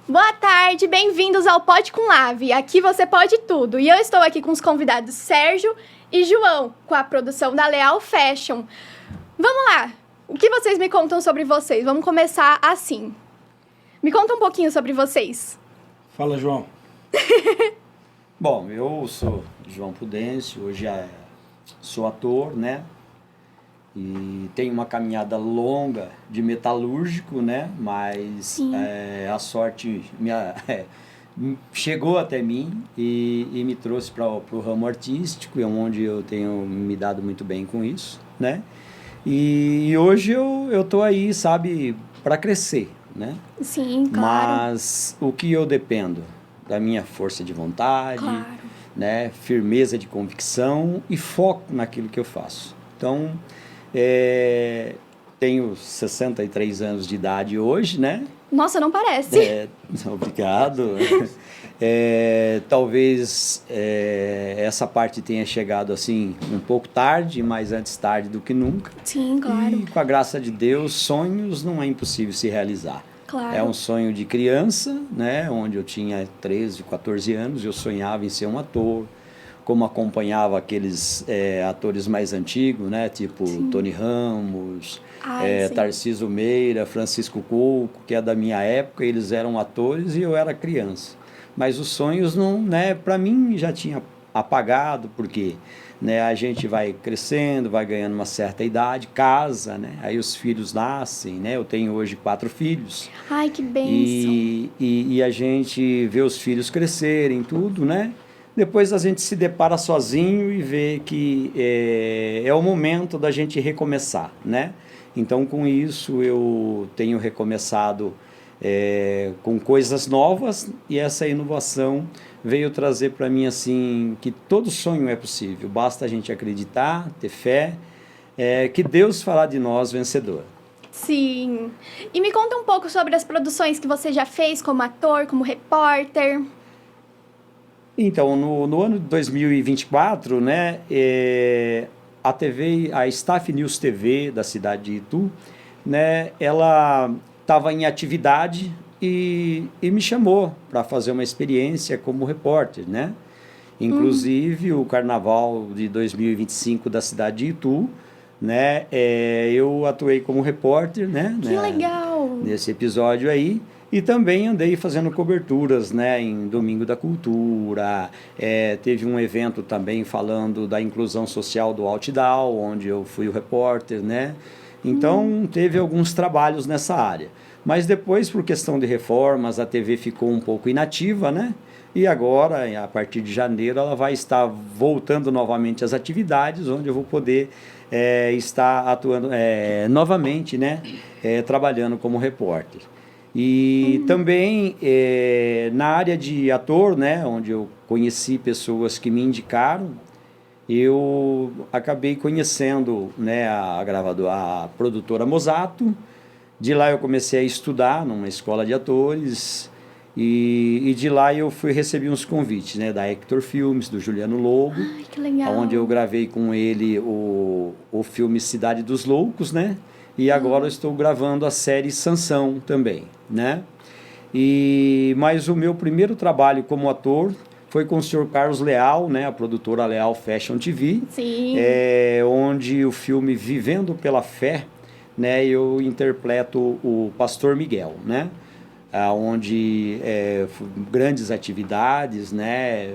Boa tarde, bem-vindos ao Pode com Lave. Aqui você pode tudo. E eu estou aqui com os convidados Sérgio e João, com a produção da Leal Fashion. Vamos lá, o que vocês me contam sobre vocês? Vamos começar assim. Me conta um pouquinho sobre vocês. Fala, João. Bom, eu sou João Prudêncio, hoje sou ator, né? E tenho uma caminhada longa de metalúrgico, né? Mas a sorte chegou até mim e me trouxe para o ramo artístico, onde eu tenho me dado muito bem com isso, né? E hoje eu tô aí, sabe, para crescer, né? Sim, claro. Mas o que eu dependo? Da minha força de vontade, claro. né? Firmeza de convicção e foco naquilo que eu faço. Então, tenho 63 anos de idade hoje, né? Nossa, não parece. Obrigado. Talvez essa parte tenha chegado assim um pouco tarde, mas antes tarde do que nunca. Sim, claro. E com a graça de Deus, sonhos não é impossível se realizar. Claro. É um sonho de criança, né? Onde eu tinha 13, 14 anos, eu sonhava em ser um ator, como acompanhava aqueles atores mais antigos, né? Tipo Sim. Tony Ramos, Sim. Tarcísio Meira, Francisco Coco, que é da minha época, eles eram atores e eu era criança. Mas os sonhos não, né? Para mim já tinha apagado, porque né, a gente vai crescendo, vai ganhando uma certa idade, casa, né? Aí os filhos nascem, né? Eu tenho hoje 4 filhos. Ai, que bênção. E a gente vê os filhos crescerem, tudo, né? Depois a gente se depara sozinho e vê que é o momento da gente recomeçar, né? Então, com isso, eu tenho recomeçado com coisas novas e essa inovação veio trazer para mim assim que todo sonho é possível, basta a gente acreditar, ter fé, que Deus fará de nós vencedor. Sim. E me conta um pouco sobre as produções que você já fez como ator, como repórter. Então, no ano de 2024, né, a TV, a Staff News TV da cidade de Itu, né, ela estava em atividade e me chamou para fazer uma experiência como repórter, né? Inclusive, o Carnaval de 2025 da cidade de Itu, né, eu atuei como repórter, né? Que legal! Nesse episódio aí. E também andei fazendo coberturas, né, em Domingo da Cultura. Teve um evento também falando da inclusão social do Outdoor, onde eu fui o repórter, né? Então, teve alguns trabalhos nessa área. Mas depois, por questão de reformas, a TV ficou um pouco inativa, né? E agora, a partir de janeiro, ela vai estar voltando novamente às atividades, onde eu vou poder estar atuando novamente, né? Trabalhando como repórter. E também na área de ator, né? Onde eu conheci pessoas que me indicaram, eu acabei conhecendo, né, a produtora Mosato. De lá eu comecei a estudar numa escola de atores e de lá eu recebi uns convites, né, da Hector Filmes, do Juliano Lobo. Ai, que legal. Onde eu gravei com ele o filme Cidade dos Loucos, né? E agora eu estou gravando a série Sansão também, né? Mas o meu primeiro trabalho como ator foi com o senhor Carlos Leal, né, a produtora Leal Fashion TV. Sim. Onde o filme Vivendo pela Fé, né, eu interpreto o pastor Miguel, né? Onde grandes atividades, né?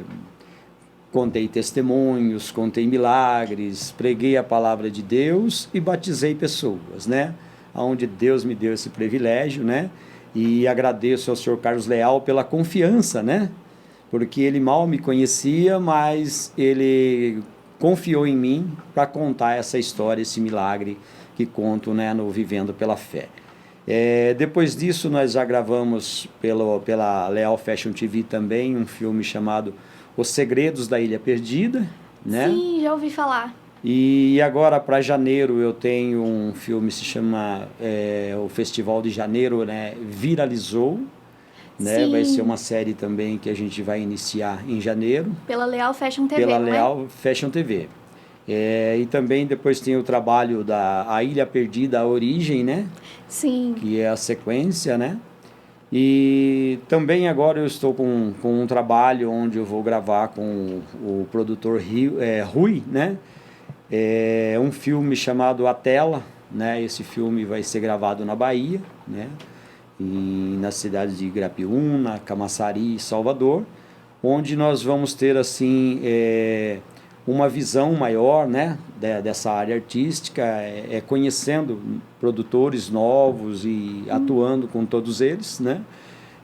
Contei testemunhos, contei milagres, preguei a palavra de Deus e batizei pessoas, né? Onde Deus me deu esse privilégio, né? E agradeço ao senhor Carlos Leal pela confiança, né? Porque ele mal me conhecia, mas ele confiou em mim para contar essa história, esse milagre que conto, né, no Vivendo pela Fé. Depois disso, nós já gravamos pela Leal Fashion TV também um filme chamado Os Segredos da Ilha Perdida, né? Sim, já ouvi falar. E agora, para janeiro, eu tenho um filme que se chama o Festival de Janeiro, né, Viralizou, né? Sim. Vai ser uma série também que a gente vai iniciar em janeiro. Pela Leal Fashion TV, Pela não é? Leal Fashion TV. E também depois tem o trabalho da A Ilha Perdida, A Origem, né? Sim. Que é a sequência, né? E também agora eu estou com um trabalho onde eu vou gravar com o produtor Rui, né? É um filme chamado A Tela, né? Esse filme vai ser gravado na Bahia, né? Nas cidades de Grapiúna, Camaçari e Salvador, onde nós vamos ter assim uma visão maior, né, dessa área artística, conhecendo produtores novos e atuando com todos eles, né?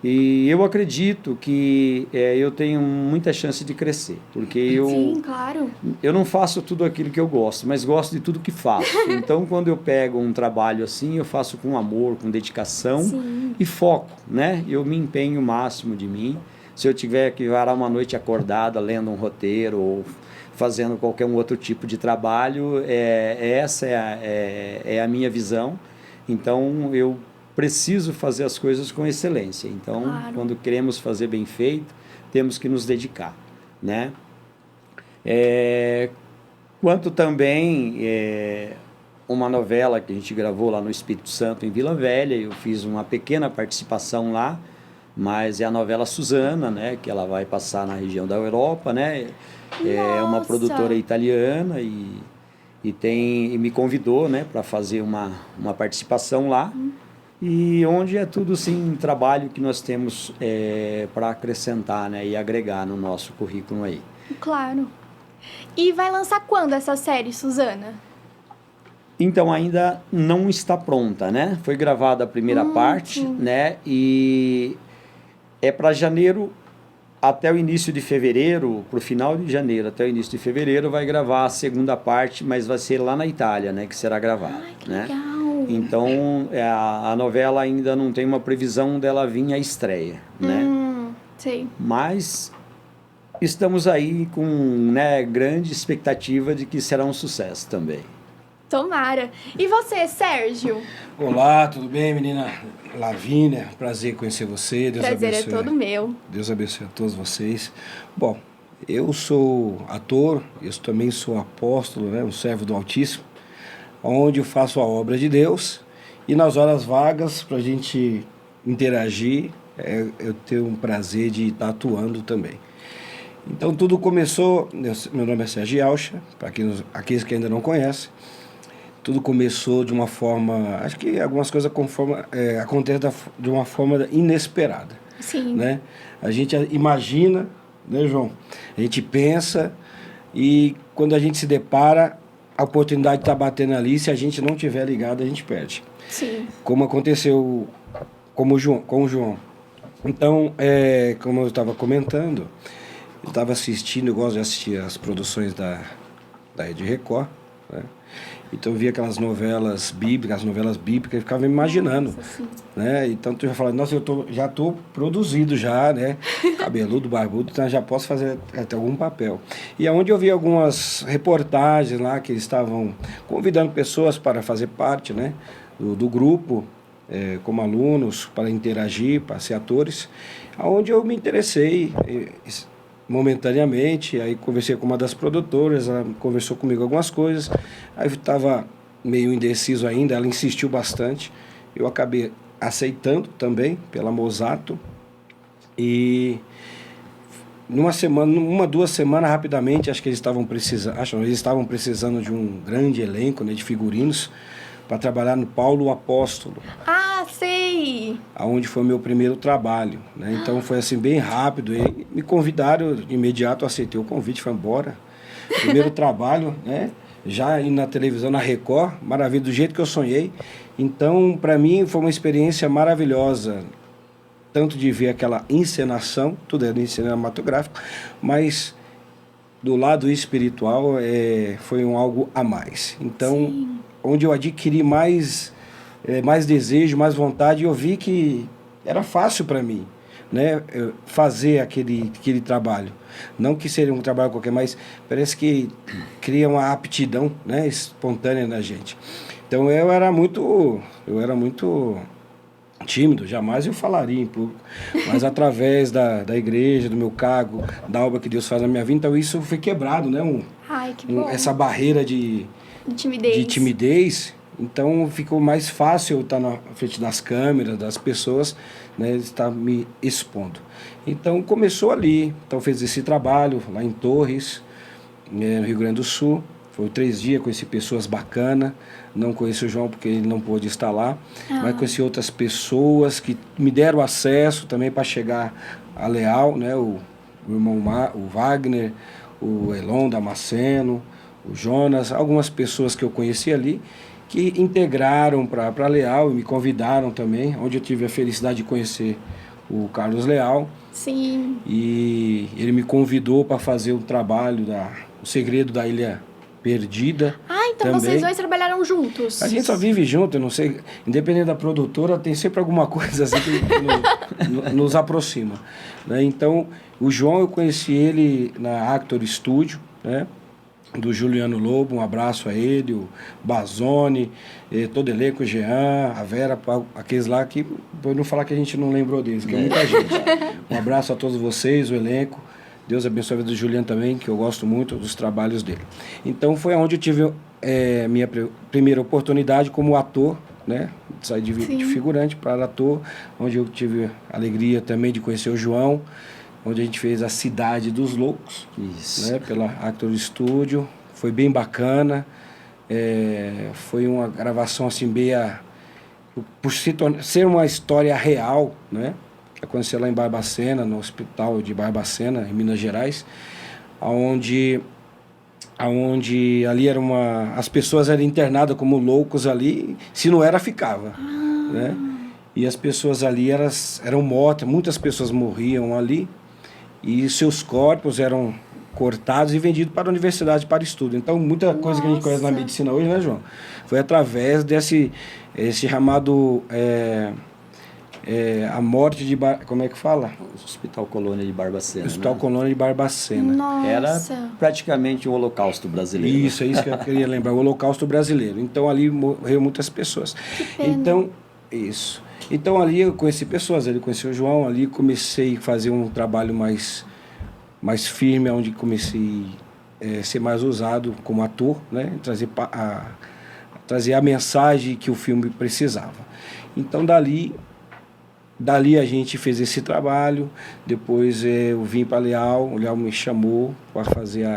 E eu acredito que eu tenho muita chance de crescer, porque Sim, claro. eu não faço tudo aquilo que eu gosto, mas gosto de tudo que faço. Então, quando eu pego um trabalho assim, eu faço com amor, com dedicação. Sim. E foco, né? Eu me empenho o máximo de mim. Se eu tiver que varar uma noite acordada, lendo um roteiro ou fazendo qualquer um outro tipo de trabalho, essa é a minha visão. Então, eu preciso fazer as coisas com excelência. Então, Claro. quando queremos fazer bem feito, temos que nos dedicar, né? Quanto também uma novela que a gente gravou lá no Espírito Santo, em Vila Velha, eu fiz uma pequena participação lá, mas é a novela Susana, né, que ela vai passar na região da Europa, né? É uma Nossa! produtora italiana e me convidou, né, para fazer uma participação lá. E onde é tudo sim trabalho que nós temos para acrescentar, né, e agregar no nosso currículo aí. Claro. E vai lançar quando essa série, Susana? Então ainda não está pronta, né? Foi gravada a primeira parte, né? E é para janeiro até o início de fevereiro, para o final de janeiro até o início de fevereiro vai gravar a segunda parte, mas vai ser lá na Itália, né? Que será gravada, Ai, que né? legal. Então a novela ainda não tem uma previsão dela vir à estreia, né? Sei. Mas estamos aí com, né, grande expectativa de que será um sucesso também. Tomara. E você, Sérgio? Olá, tudo bem, menina Lavínia? Prazer conhecer você. Deus Prazer abençoe. é todo meu. Deus abençoe a todos vocês. Bom, eu sou ator, eu também sou apóstolo, né, um servo do Altíssimo, onde eu faço a obra de Deus e nas horas vagas, para a gente interagir, eu tenho um prazer de estar atuando também. Então tudo começou, meu nome é Sérgio Yaucha, para aqueles que ainda não conhecem. Tudo começou de uma forma, acho que algumas coisas acontecem de uma forma inesperada. Sim. Né? A gente imagina, né, João? A gente pensa e quando a gente se depara, a oportunidade está batendo ali, se a gente não tiver ligado, a gente perde. Sim. Como aconteceu com o João. Então, como eu estava comentando, eu estava assistindo, eu gosto de assistir as produções da Rede Record, né? Então eu via aquelas novelas bíblicas, e ficava me imaginando. Nossa, né? Então tu já fala, nossa, já estou produzido já, né? Cabeludo, barbudo, então já posso fazer até algum papel. E aonde eu vi algumas reportagens lá que eles estavam convidando pessoas para fazer parte, né, do grupo, como alunos, para interagir, para ser atores, aonde eu me interessei momentaneamente, aí conversei com uma das produtoras, ela conversou comigo algumas coisas, aí eu estava meio indeciso ainda, ela insistiu bastante, eu acabei aceitando também pela Mosato e uma, 2 semanas rapidamente, acho que eles estavam precisando de um grande elenco, né, de figurinos para trabalhar no Paulo Apóstolo. Ah, sei! Aonde foi o meu primeiro trabalho, né? Então foi assim bem rápido, e me convidaram de imediato, eu aceitei o convite, foi embora. Primeiro trabalho, né? Já indo na televisão, na Record, maravilha, do jeito que eu sonhei. Então, para mim, foi uma experiência maravilhosa, tanto de ver aquela encenação, tudo é cinematográfico, mas do lado espiritual foi algo a mais. Então, sim, onde eu adquiri mais desejo, mais vontade, eu vi que era fácil para mim, né, fazer aquele trabalho. Não que seja um trabalho qualquer, mas parece que cria uma aptidão, né, espontânea na gente. Então eu era muito tímido, jamais eu falaria em público, mas através da igreja, do meu cargo, da obra que Deus faz na minha vida, então isso foi quebrado, né, Ai, que bom. essa barreira de timidez, Então ficou mais fácil eu estar na frente das câmeras, das pessoas, né, estar me expondo. Então começou ali, então fez esse trabalho lá em Torres, no Rio Grande do Sul. Foi 3 dias, conheci pessoas bacanas. Não conheci o João porque ele não pôde estar lá, mas conheci outras pessoas que me deram acesso também para chegar a Leal, né? O irmão o Wagner, o Elon Damasceno, o Jonas, algumas pessoas que eu conheci ali, que integraram para Leal e me convidaram também, onde eu tive a felicidade de conhecer o Carlos Leal. Sim. E ele me convidou para fazer o trabalho O Segredo da Ilha Perdida. Ah, então também. vocês dois trabalharam juntos. A gente só vive junto, eu não sei, independente da produtora, tem sempre alguma coisa assim que nos aproxima, né? Então, o João, eu conheci ele na Actor Studio, né? Do Juliano Lobo, um abraço a ele, o Bazone, todo elenco, o Jean, a Vera, aqueles lá que, por não falar que a gente não lembrou deles, que é muita gente. Um abraço a todos vocês, o elenco. Deus abençoe a vida do Juliano também, que eu gosto muito dos trabalhos dele. Então foi onde eu tive minha primeira oportunidade como ator, né? Saí de figurante para ator, onde eu tive a alegria também de conhecer o João, onde a gente fez a Cidade dos Loucos, Isso. né? Pela Actor Studio. Foi bem bacana. Foi uma gravação assim bem por ser uma história real, né? Aconteceu lá em Barbacena, no hospital de Barbacena, em Minas Gerais, aonde ali as pessoas eram internadas como loucos ali, se não era, ficava, né? E as pessoas ali eram mortas, muitas pessoas morriam ali, e seus corpos eram cortados e vendidos para a universidade para estudo. Então, muita coisa que a gente conhece na medicina hoje, né, João? Foi através esse chamado... a morte de... Como é que fala? Hospital Colônia de Barbacena. Hospital né? Colônia de Barbacena. Nossa. Era praticamente o Holocausto brasileiro. Isso, é isso que eu queria lembrar, o Holocausto brasileiro. Então ali morreu muitas pessoas. Que pena. Então, isso. Então ali eu conheci pessoas, ali conheci o João, ali comecei a fazer um trabalho mais firme, onde comecei a ser mais usado como ator, né? Trazer a mensagem que o filme precisava. Então dali a gente fez esse trabalho, depois eu vim para Leal, o Leal me chamou para fazer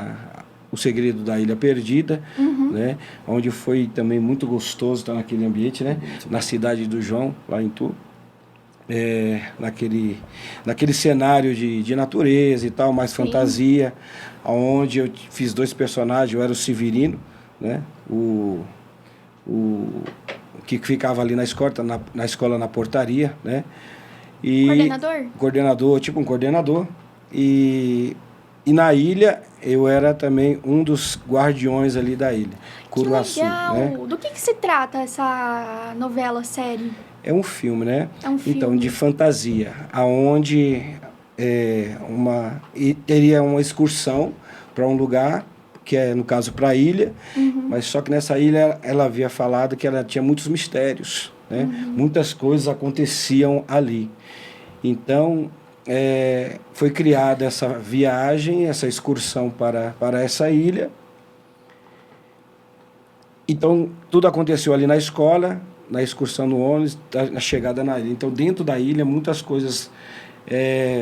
O Segredo da Ilha Perdida, né? Onde foi também muito gostoso estar naquele ambiente, né? Na cidade do João, lá em Tu. Naquele cenário de natureza e tal, mais fantasia, onde eu fiz 2 personagens, eu era o Severino, né? O que ficava ali na escola, na portaria, né? Coordenador, tipo um coordenador. E na ilha, eu era também um dos guardiões ali da ilha. Curuaçu, que legal! Né? Do que se trata essa novela, série? É um filme, né? É um filme. Então, de fantasia, aonde teria uma excursão para um lugar, que é, no caso, para a ilha, mas só que nessa ilha ela havia falado que ela tinha muitos mistérios, né? Muitas coisas aconteciam ali. Então, foi criada essa viagem, essa excursão para essa ilha. Então, tudo aconteceu ali na escola, na excursão no ônibus, na chegada na ilha. Então, dentro da ilha, muitas coisas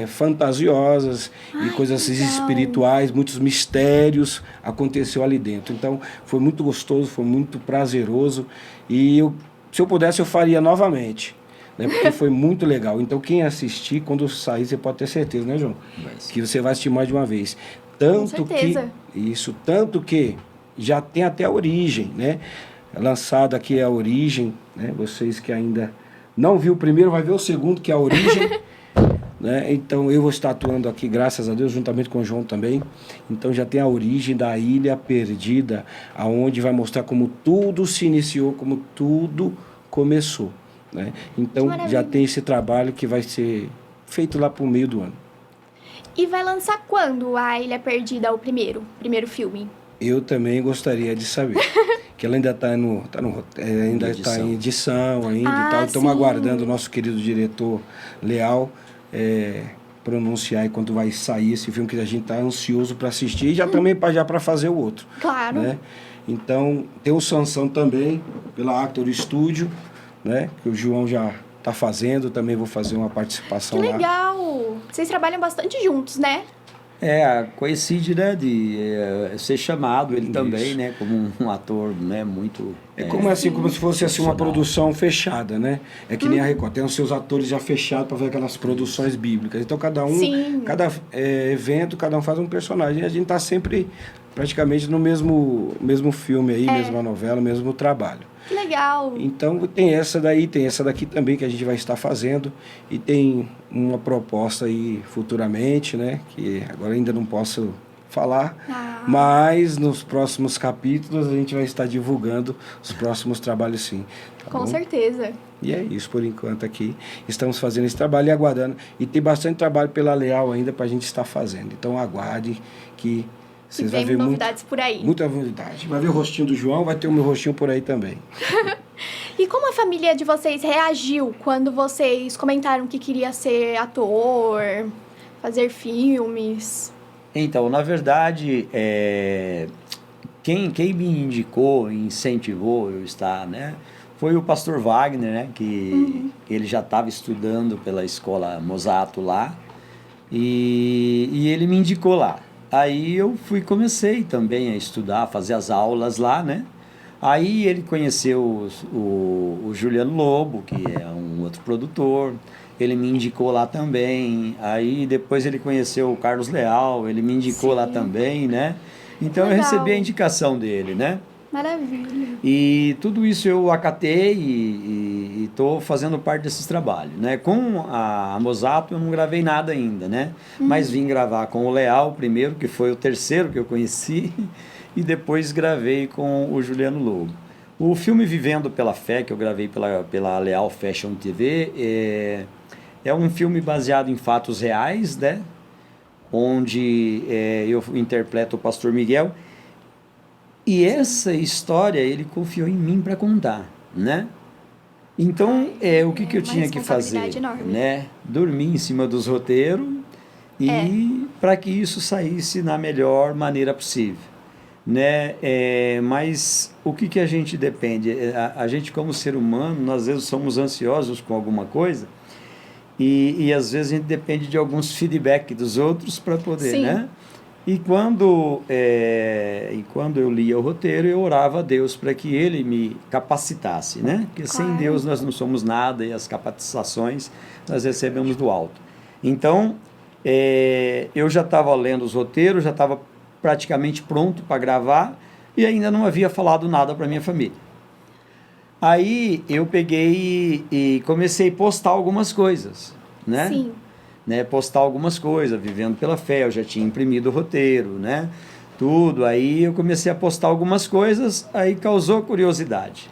fantasiosas e coisas espirituais, muitos mistérios aconteceu ali dentro. Então, foi muito gostoso, foi muito prazeroso. E se eu pudesse, eu faria novamente, né? Porque foi muito legal. Então, quem assistir, quando sair, você pode ter certeza, né, João? Que você vai assistir mais de uma vez. Com certeza. Tanto que já tem até a origem, né? Lançado aqui a origem, né? Vocês que ainda não viu o primeiro, vai ver o segundo, que é a origem. Né? Então eu vou estar atuando aqui, graças a Deus, juntamente com o João também. Então já tem a origem da Ilha Perdida, aonde vai mostrar como tudo se iniciou, como tudo começou, né? Então já tem esse trabalho que vai ser feito lá para o meio do ano. E vai lançar quando a Ilha Perdida, o primeiro filme? Eu também gostaria de saber. Que ela ainda está em edição ainda e tal. Estamos aguardando o nosso querido diretor Leal pronunciar quando vai sair esse filme, que a gente está ansioso para assistir e já também para fazer o outro. Claro. Né? Então, tem o Sansão também, pela Actor Studio, né? Que o João já está fazendo, também vou fazer uma participação Que lá. legal! Vocês trabalham bastante juntos, né? Coincide, né, de ser chamado ele Isso. também, né, como um ator, né, muito... Como assim, como se fosse assim uma produção fechada, né? É que nem a Record, tem os seus atores já fechados para fazer aquelas produções bíblicas. Então Sim. cada evento, cada um faz um personagem. E a gente tá sempre praticamente no mesmo filme aí, mesma novela, mesmo trabalho. Que legal! Então tem essa daí, tem essa daqui também que a gente vai estar fazendo. E tem uma proposta aí futuramente, né? Que agora ainda não posso falar, mas nos próximos capítulos a gente vai estar divulgando os próximos trabalhos, sim. Tá Com bom? certeza. E é isso por enquanto aqui. Estamos fazendo esse trabalho e aguardando. E tem bastante trabalho pela Leal ainda para a gente estar fazendo. Então aguarde que vocês vão ver novidades por aí. Muita novidade. Vai ver o rostinho do João, vai ter o meu rostinho por aí também. E como a família de vocês reagiu quando vocês comentaram que queria ser ator, fazer filmes? Então, na verdade, quem me indicou, incentivou eu estar, né, foi o pastor Wagner, né, que ele já estava estudando pela escola Mosato lá, e ele me indicou lá. Aí eu comecei também a estudar, fazer as aulas lá, né? Aí ele conheceu o Juliano Lobo, que é um outro produtor, ele me indicou lá também. Aí depois ele conheceu o Carlos Leal, ele me indicou lá também, né? Então eu recebi a indicação dele, né? Maravilha. E tudo isso eu acatei e estou fazendo parte desses trabalhos, né? Com a Mosato eu não gravei nada ainda, né? Mas vim gravar com o Leal primeiro, que foi o terceiro que eu conheci, e depois gravei com o Juliano Lobo. O filme Vivendo pela Fé, que eu gravei pela Leal Fashion TV, é um filme baseado em fatos reais, né? Onde eu interpreto o pastor Miguel. E essa história ele confiou em mim para contar, né? Então, o que eu tinha que fazer? Né? Dormir em cima dos roteiros e para que isso saísse na melhor maneira possível. Né? Mas o que a gente depende? A gente, como ser humano, nós, às vezes somos ansiosos com alguma coisa e às vezes a gente depende de alguns feedback dos outros para poder, né? E quando eu lia o roteiro, eu orava a Deus para que Ele me capacitasse, né? Porque sem Deus nós não somos nada e as capacitações nós recebemos do alto. Então, eu já estava lendo os roteiros, já estava praticamente pronto para gravar e ainda não havia falado nada para minha família. Aí eu peguei e comecei a postar algumas coisas, né? Sim. Né, postar algumas coisas, Vivendo pela Fé, eu já tinha imprimido o roteiro, né, tudo, aí eu comecei a postar algumas coisas, aí causou curiosidade,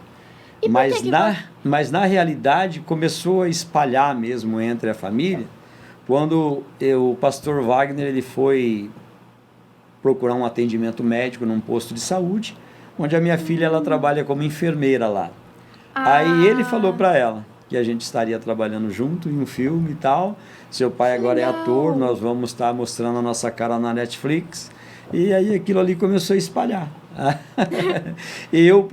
mas na realidade começou a espalhar mesmo entre a família, quando o pastor Wagner ele foi procurar um atendimento médico num posto de saúde, onde a minha filha ela trabalha como enfermeira lá, aí ele falou para ela que a gente estaria trabalhando junto em um filme e tal. Seu pai agora é ator, nós vamos estar mostrando a nossa cara na Netflix. E aí aquilo ali começou a espalhar. Eu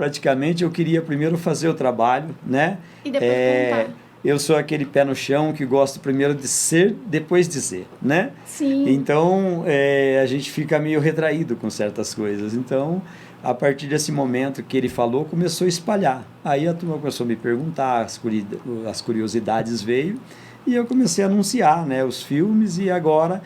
queria primeiro fazer o trabalho, né? E depois contar. Eu sou aquele pé no chão que gosto primeiro de ser, depois dizer, né? Sim. Então, a gente fica meio retraído com certas coisas. Então, a partir desse momento que ele falou, começou a espalhar. Aí a turma começou a me perguntar, as curiosidades veio, e eu comecei a anunciar, né, os filmes, e agora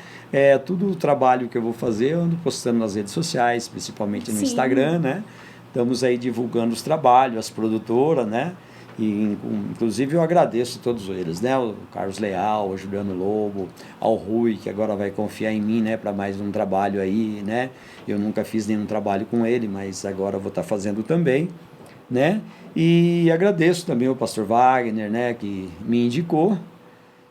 tudo o trabalho que eu vou fazer, eu ando postando nas redes sociais, principalmente no Instagram, né? Estamos aí divulgando os trabalhos, as produtoras, né? E, inclusive eu agradeço a todos eles, né? O Carlos Leal, o Juliano Lobo, ao Rui, que agora vai confiar em mim, né? Para mais um trabalho aí, né? Eu nunca fiz nenhum trabalho com ele, mas agora vou estar fazendo também, né? E agradeço também ao pastor Wagner, né? Que me indicou.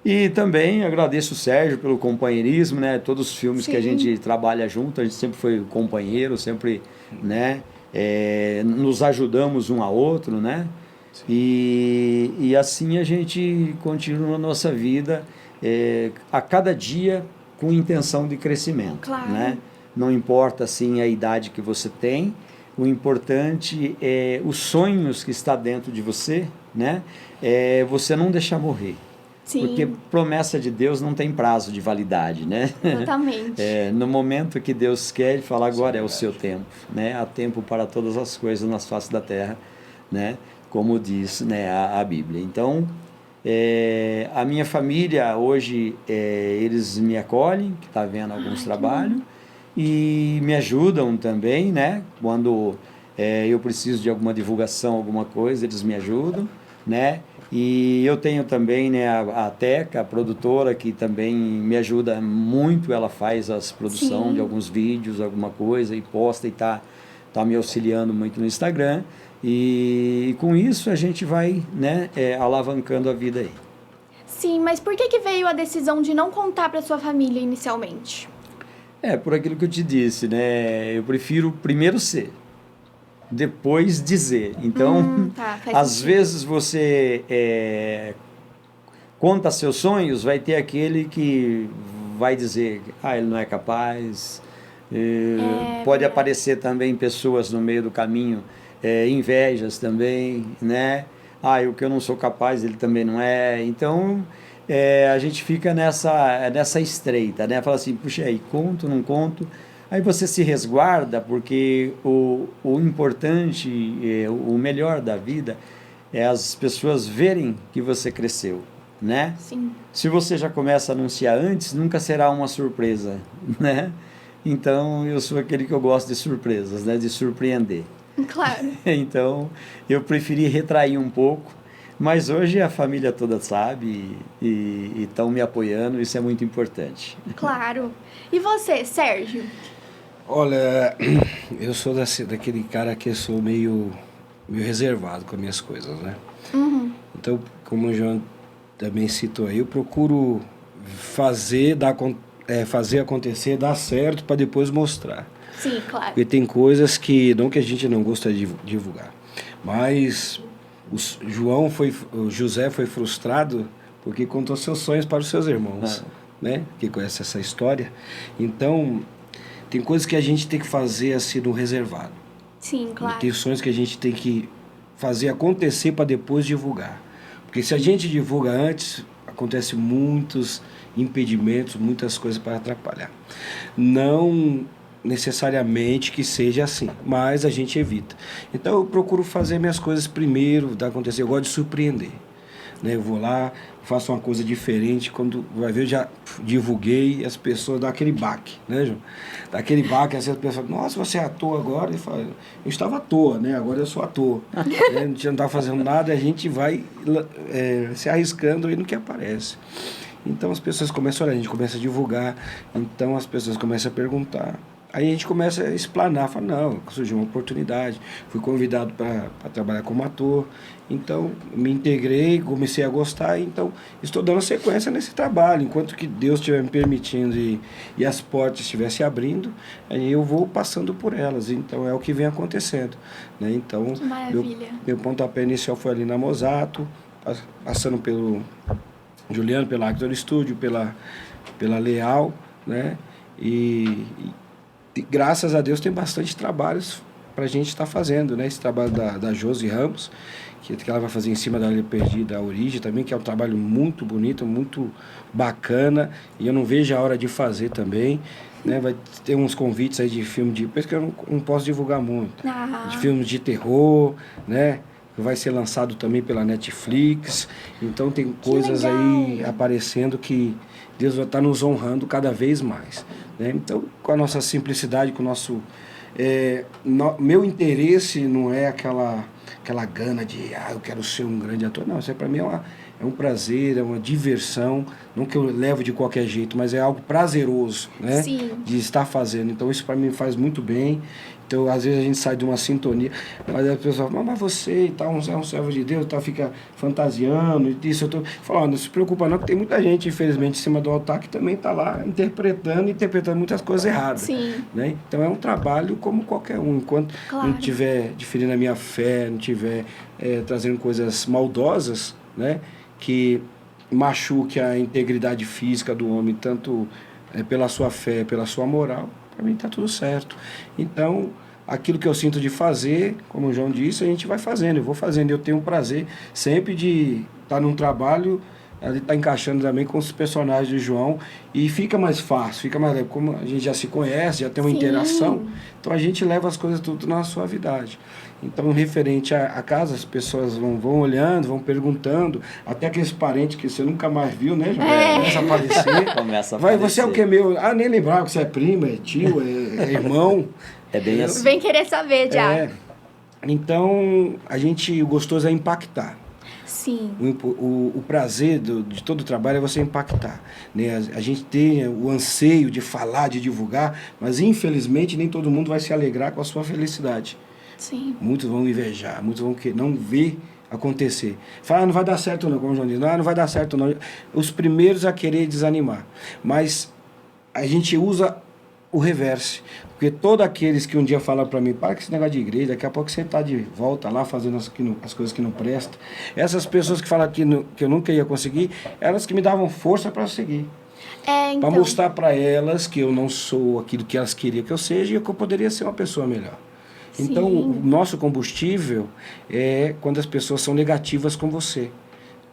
E também agradeço o Sérgio pelo companheirismo, né? Todos os filmes que a gente trabalha junto, a gente sempre foi companheiro, sempre, né? Nos ajudamos um ao outro, né? E assim a gente continua a nossa vida a cada dia com intenção de crescimento, né? Não importa assim a idade que você tem, O importante é os sonhos que está dentro de você, né? Você não deixar morrer. Sim. Porque promessa de Deus não tem prazo de validade, né? Exatamente. No momento que Deus quer, Ele fala, agora é o seu tempo, né? Há tempo para todas as coisas nas faces da terra, né? Como diz, né, a Bíblia. Então, a minha família hoje, eles me acolhem, que está vendo alguns trabalhos, e me ajudam também, né? Quando eu preciso de alguma divulgação, alguma coisa, eles me ajudam, né? E eu tenho também, né, a Teca, a produtora, que também me ajuda muito. Ela faz as produções de alguns vídeos, alguma coisa, e posta e tá me auxiliando muito no Instagram. E com isso a gente vai, né, alavancando a vida aí. Sim, mas por que veio a decisão de não contar para sua família inicialmente? Por aquilo que eu te disse, né? Eu prefiro primeiro ser, depois dizer. Então, às sentido. vezes você conta seus sonhos, vai ter aquele que vai dizer, ele não é capaz. Pode verdade. aparecer também pessoas no meio do caminho, invejas também, né? O que eu não sou capaz, ele também não é. Então, a gente fica nessa estreita, né? Fala assim, puxa, aí conto, não conto. Aí você se resguarda, porque o importante, o melhor da vida é as pessoas verem que você cresceu, né? Sim. Se você já começa a anunciar antes, nunca será uma surpresa, né? Então, eu sou aquele que eu gosto de surpresas, né? De surpreender. Claro. Então, eu preferi retrair um pouco, mas hoje a família toda sabe e estão me apoiando, isso é muito importante. Claro. E você, Sérgio? Olha, eu sou daquele cara que eu sou meio reservado com as minhas coisas, né? Uhum. Então, como o João também citou aí, eu procuro fazer acontecer, dar certo para depois mostrar. Sim, claro. Porque tem coisas que não que a gente não gosta de divulgar, mas o José foi frustrado porque contou seus sonhos para os seus irmãos, né? Que conhece essa história. Então, tem coisas que a gente tem que fazer assim no reservado. Sim, claro. E tem sonhos que a gente tem que fazer acontecer para depois divulgar. Porque se a gente divulga antes, acontece muitos impedimentos, muitas coisas para atrapalhar. Não necessariamente que seja assim, mas a gente evita. Então eu procuro fazer minhas coisas primeiro, dar acontecer. Eu gosto de surpreender, né? Eu vou lá, faço uma coisa diferente, quando vai ver eu já divulguei, as pessoas dão aquele baque, né, João? Dá aquele baque, assim, as pessoas, nossa, você é ator agora? Eu falo, eu estava à toa, né? Agora eu sou ator. A gente não está fazendo nada, a gente vai se arriscando aí no que aparece. Então as pessoas começam a olhar, a gente começa a divulgar, então as pessoas começam a perguntar. Aí a gente começa a explanar, fala, não, surgiu uma oportunidade, fui convidado para trabalhar como ator, então me integrei, comecei a gostar, então estou dando sequência nesse trabalho, enquanto que Deus estiver me permitindo e as portas estivessem abrindo, aí eu vou passando por elas, então é o que vem acontecendo, né? Então, que maravilha. meu pontapé inicial foi ali na Mosato, passando pelo Juliano, pela Actor Studio, pela Leal, né? E graças a Deus tem bastante trabalhos para a gente estar fazendo, né? Esse trabalho da Josi Ramos, que ela vai fazer em cima da Ilha Perdida, a Origem também, que é um trabalho muito bonito, muito bacana, e eu não vejo a hora de fazer também, né? Vai ter uns convites aí de filme de... Por isso que eu não posso divulgar muito. De filmes de terror, né? Vai ser lançado também pela Netflix, então tem coisas aí aparecendo que Deus vai estar nos honrando cada vez mais, né? Então, com a nossa simplicidade, com o nosso... meu interesse não é aquela gana de, eu quero ser um grande ator. Não, isso aí para mim é um prazer, é uma diversão, não que eu levo de qualquer jeito, mas é algo prazeroso, né? Sim. De estar fazendo. Então, isso para mim faz muito bem. Então, às vezes a gente sai de uma sintonia, mas a pessoa fala, mas você e tal, é um servo de Deus, tal, fica fantasiando, e isso eu tô falando, não se preocupa não, que tem muita gente, infelizmente, em cima do altar que também está lá interpretando muitas coisas erradas. Sim. Né? Então é um trabalho como qualquer um, enquanto não estiver diferindo a minha fé, não estiver trazendo coisas maldosas, né? Que machuque a integridade física do homem, tanto pela sua fé, pela sua moral, para mim está tudo certo. Então, aquilo que eu sinto de fazer, como o João disse, a gente vai fazendo, eu vou fazendo. Eu tenho um prazer sempre de estar num trabalho, ele está encaixando também com os personagens do João e fica mais fácil, fica mais leve. Como a gente já se conhece, já tem uma Sim. interação, então a gente leva as coisas tudo na suavidade. Então, referente à casa, as pessoas vão olhando, vão perguntando, até aqueles parentes que você nunca mais viu, né, João? Começa a aparecer. Começa a Vai, aparecer. você é o que meu? Ah, nem lembrava que você é primo, é tio, é irmão. É bem assim. Vem querer saber, já. Então, o gostoso é impactar. Sim. O prazer de todo o trabalho é você impactar. Né? A gente tem o anseio de falar, de divulgar, mas infelizmente nem todo mundo vai se alegrar com a sua felicidade. Sim. Muitos vão invejar, muitos vão não ver acontecer. Fala, não vai dar certo não, como o João diz, não vai dar certo não. Os primeiros a querer desanimar. Mas a gente usa o reverse. Porque todos aqueles que um dia falam para mim, para com esse negócio de igreja, daqui a pouco você está de volta lá fazendo as coisas que não prestam. Essas pessoas que falam que eu nunca ia conseguir, elas que me davam força para seguir. Então. Para mostrar para elas que eu não sou aquilo que elas queriam que eu seja e que eu poderia ser uma pessoa melhor. Então, Sim. o nosso combustível é quando as pessoas são negativas com você.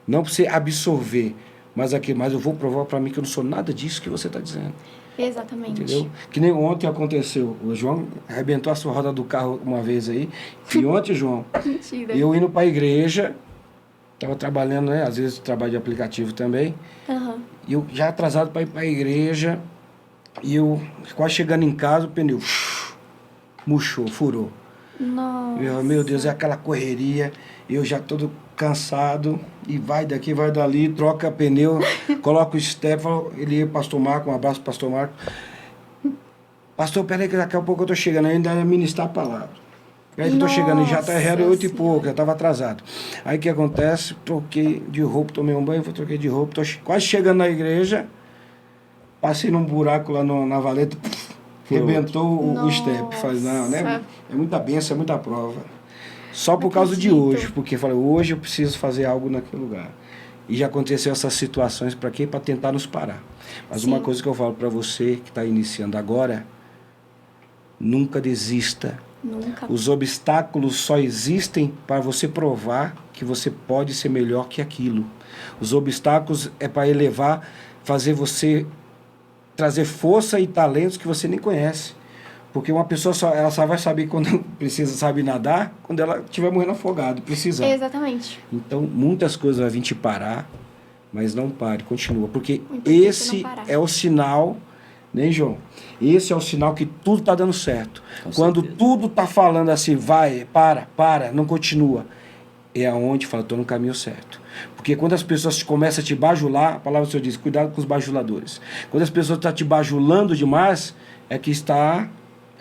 Não para você absorver, mas eu vou provar para mim que eu não sou nada disso que você está dizendo. Exatamente. Entendeu? Que nem ontem aconteceu. O João arrebentou a sua roda do carro uma vez aí. E ontem, João, Mentira. eu indo para a igreja, estava trabalhando, né? Às vezes trabalho de aplicativo também. Aham. E eu já atrasado para ir para a igreja. E eu quase chegando em casa, o pneu murchou, furou. Nossa. Meu Deus, é aquela correria. Eu já todo cansado. E vai daqui, vai dali, troca pneu, coloca o step. Ele ia, pastor Marco, um abraço, pastor Marco. Pastor, peraí que daqui a pouco eu tô chegando. Eu ainda ia ministrar a palavra. Aí que eu tô chegando, e já tá era 8 e pouco, já estava atrasado. Aí o que acontece? Troquei de roupa, tomei um banho, troquei de roupa, tô quase chegando na igreja, passei num buraco lá na valeta, arrebentou o step. Falei, não, né? É muita bênção, é muita prova. Só por causa de hoje, porque falei, hoje eu preciso fazer algo naquele lugar. E já aconteceu essas situações para quê? Para tentar nos parar. Mas uma coisa que eu falo para você que está iniciando agora, nunca desista. Nunca. Os obstáculos só existem para você provar que você pode ser melhor que aquilo. Os obstáculos é para elevar, fazer você trazer força e talentos que você nem conhece. Porque uma pessoa ela só vai saber quando precisa, sabe nadar, quando ela estiver morrendo afogado, precisa. Exatamente. Então, muitas coisas vão vir te parar, mas não pare, continua. Porque Importante esse não parar. é o sinal, né, João? Esse é o sinal que tudo está dando certo. Quando certeza. tudo está falando assim, vai, para, não continua. É aonde fala, estou no caminho certo. Porque quando as pessoas começam a te bajular, a palavra do Senhor diz, cuidado com os bajuladores. Quando as pessoas estão te bajulando demais, é que está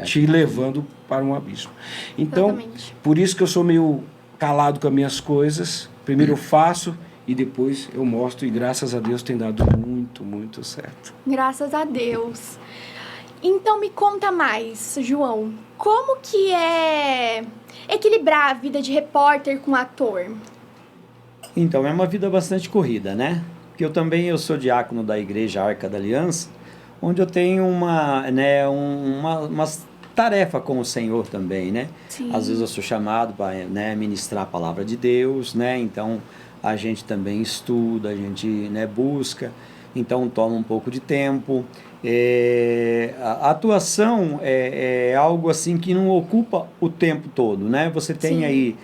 te levando para um abismo. Então, Exatamente. por isso que eu sou meio calado com as minhas coisas. Primeiro eu faço e depois eu mostro. E graças a Deus tem dado muito, muito certo. Graças a Deus. Então me conta mais, João. Como que é equilibrar a vida de repórter com ator? Então, é uma vida bastante corrida, né? Porque eu sou diácono da Igreja Arca da Aliança, onde eu tenho uma tarefa com o Senhor também, né? Sim. Às vezes eu sou chamado para, né, ministrar a palavra de Deus, né? Então, a gente também estuda, a gente, né, busca, então toma um pouco de tempo. A atuação é algo assim que não ocupa o tempo todo, né? Você tem Sim. aí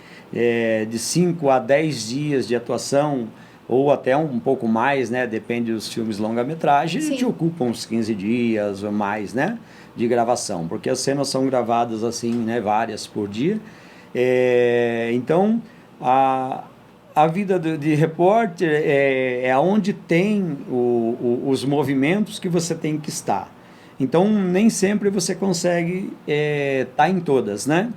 de 5 a 10 dias de atuação, ou até um pouco mais, né? Depende dos filmes longa-metragem, Sim. que ocupam uns 15 dias ou mais, né? De gravação, porque as cenas são gravadas assim, né? Várias por dia. Então, a vida de repórter é onde tem os movimentos que você tem que estar. Então, nem sempre você consegue estar em todas, né?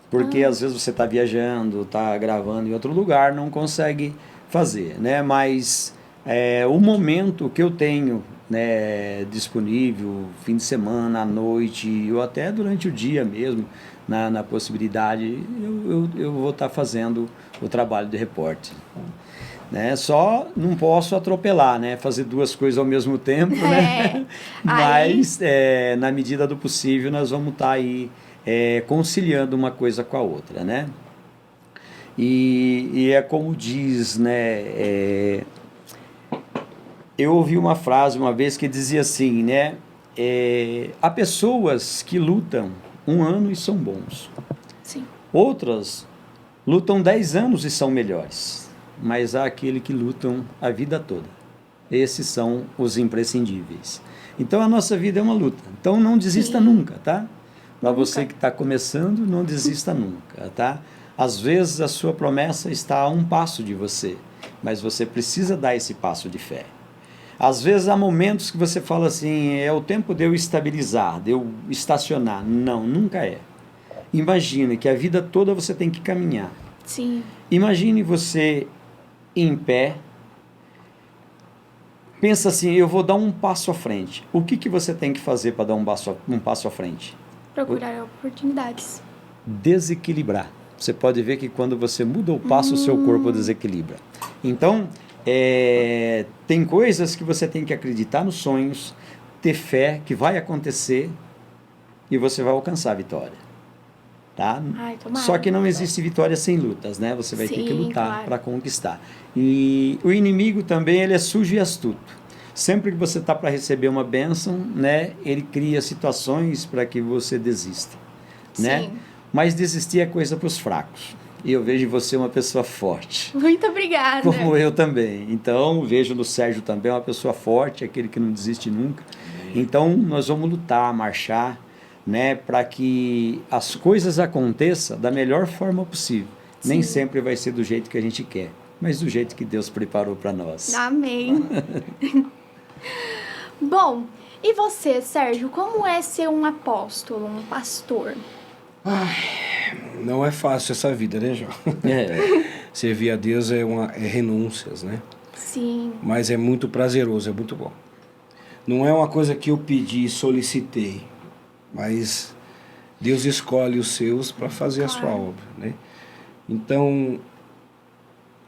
Porque às vezes você está viajando, está gravando em outro lugar, não consegue fazer, né? Mas o momento que eu tenho, né, disponível, fim de semana, à noite, ou até durante o dia mesmo, na possibilidade, eu vou estar fazendo o trabalho de repórter. Né? Só não posso atropelar, né? Fazer duas coisas ao mesmo tempo, né? Mas, na medida do possível, nós vamos estar aí conciliando uma coisa com a outra, né? E é como diz, né? Eu ouvi uma frase uma vez que dizia assim, né? Há pessoas que lutam 1 ano e são bons. Sim. Outras lutam 10 anos e são melhores. Mas há aquele que lutam a vida toda. Esses são os imprescindíveis. Então a nossa vida é uma luta. Então não desista nunca, tá? Para você que está começando, não desista nunca, tá? Às vezes a sua promessa está a um passo de você, mas você precisa dar esse passo de fé. Às vezes há momentos que você fala assim, é o tempo de eu estabilizar, de eu estacionar. Não, nunca é. Imagine que a vida toda você tem que caminhar. Sim. Imagine você em pé, pensa assim, eu vou dar um passo à frente. O que você tem que fazer para dar um passo à frente? Procurar oportunidades. Desequilibrar. Você pode ver que quando você muda o passo, o seu corpo desequilibra. Então, tem coisas que você tem que acreditar nos sonhos, ter fé que vai acontecer e você vai alcançar a vitória. Tá? Ai, tomara. Só que não existe vitória sem lutas, né? Você vai ter que lutar claro. para conquistar. E o inimigo também, ele é sujo e astuto. Sempre que você está para receber uma bênção, né, ele cria situações para que você desista, né? Sim. Mas desistir é coisa para os fracos. E eu vejo em você uma pessoa forte. Muito obrigada. Como eu também. Então, vejo no Sérgio também uma pessoa forte, aquele que não desiste nunca. Então, nós vamos lutar, marchar, né, para que as coisas aconteçam da melhor forma possível. Sim. Nem sempre vai ser do jeito que a gente quer, mas do jeito que Deus preparou para nós. Amém. Bom, e você, Sérgio, como é ser um apóstolo, um pastor? Não é fácil essa vida, né, João? Servir a Deus é renúncias, né? Sim. Mas é muito prazeroso, é muito bom. Não é uma coisa que eu pedi e solicitei, mas Deus escolhe os seus para fazer a sua obra, né? Então,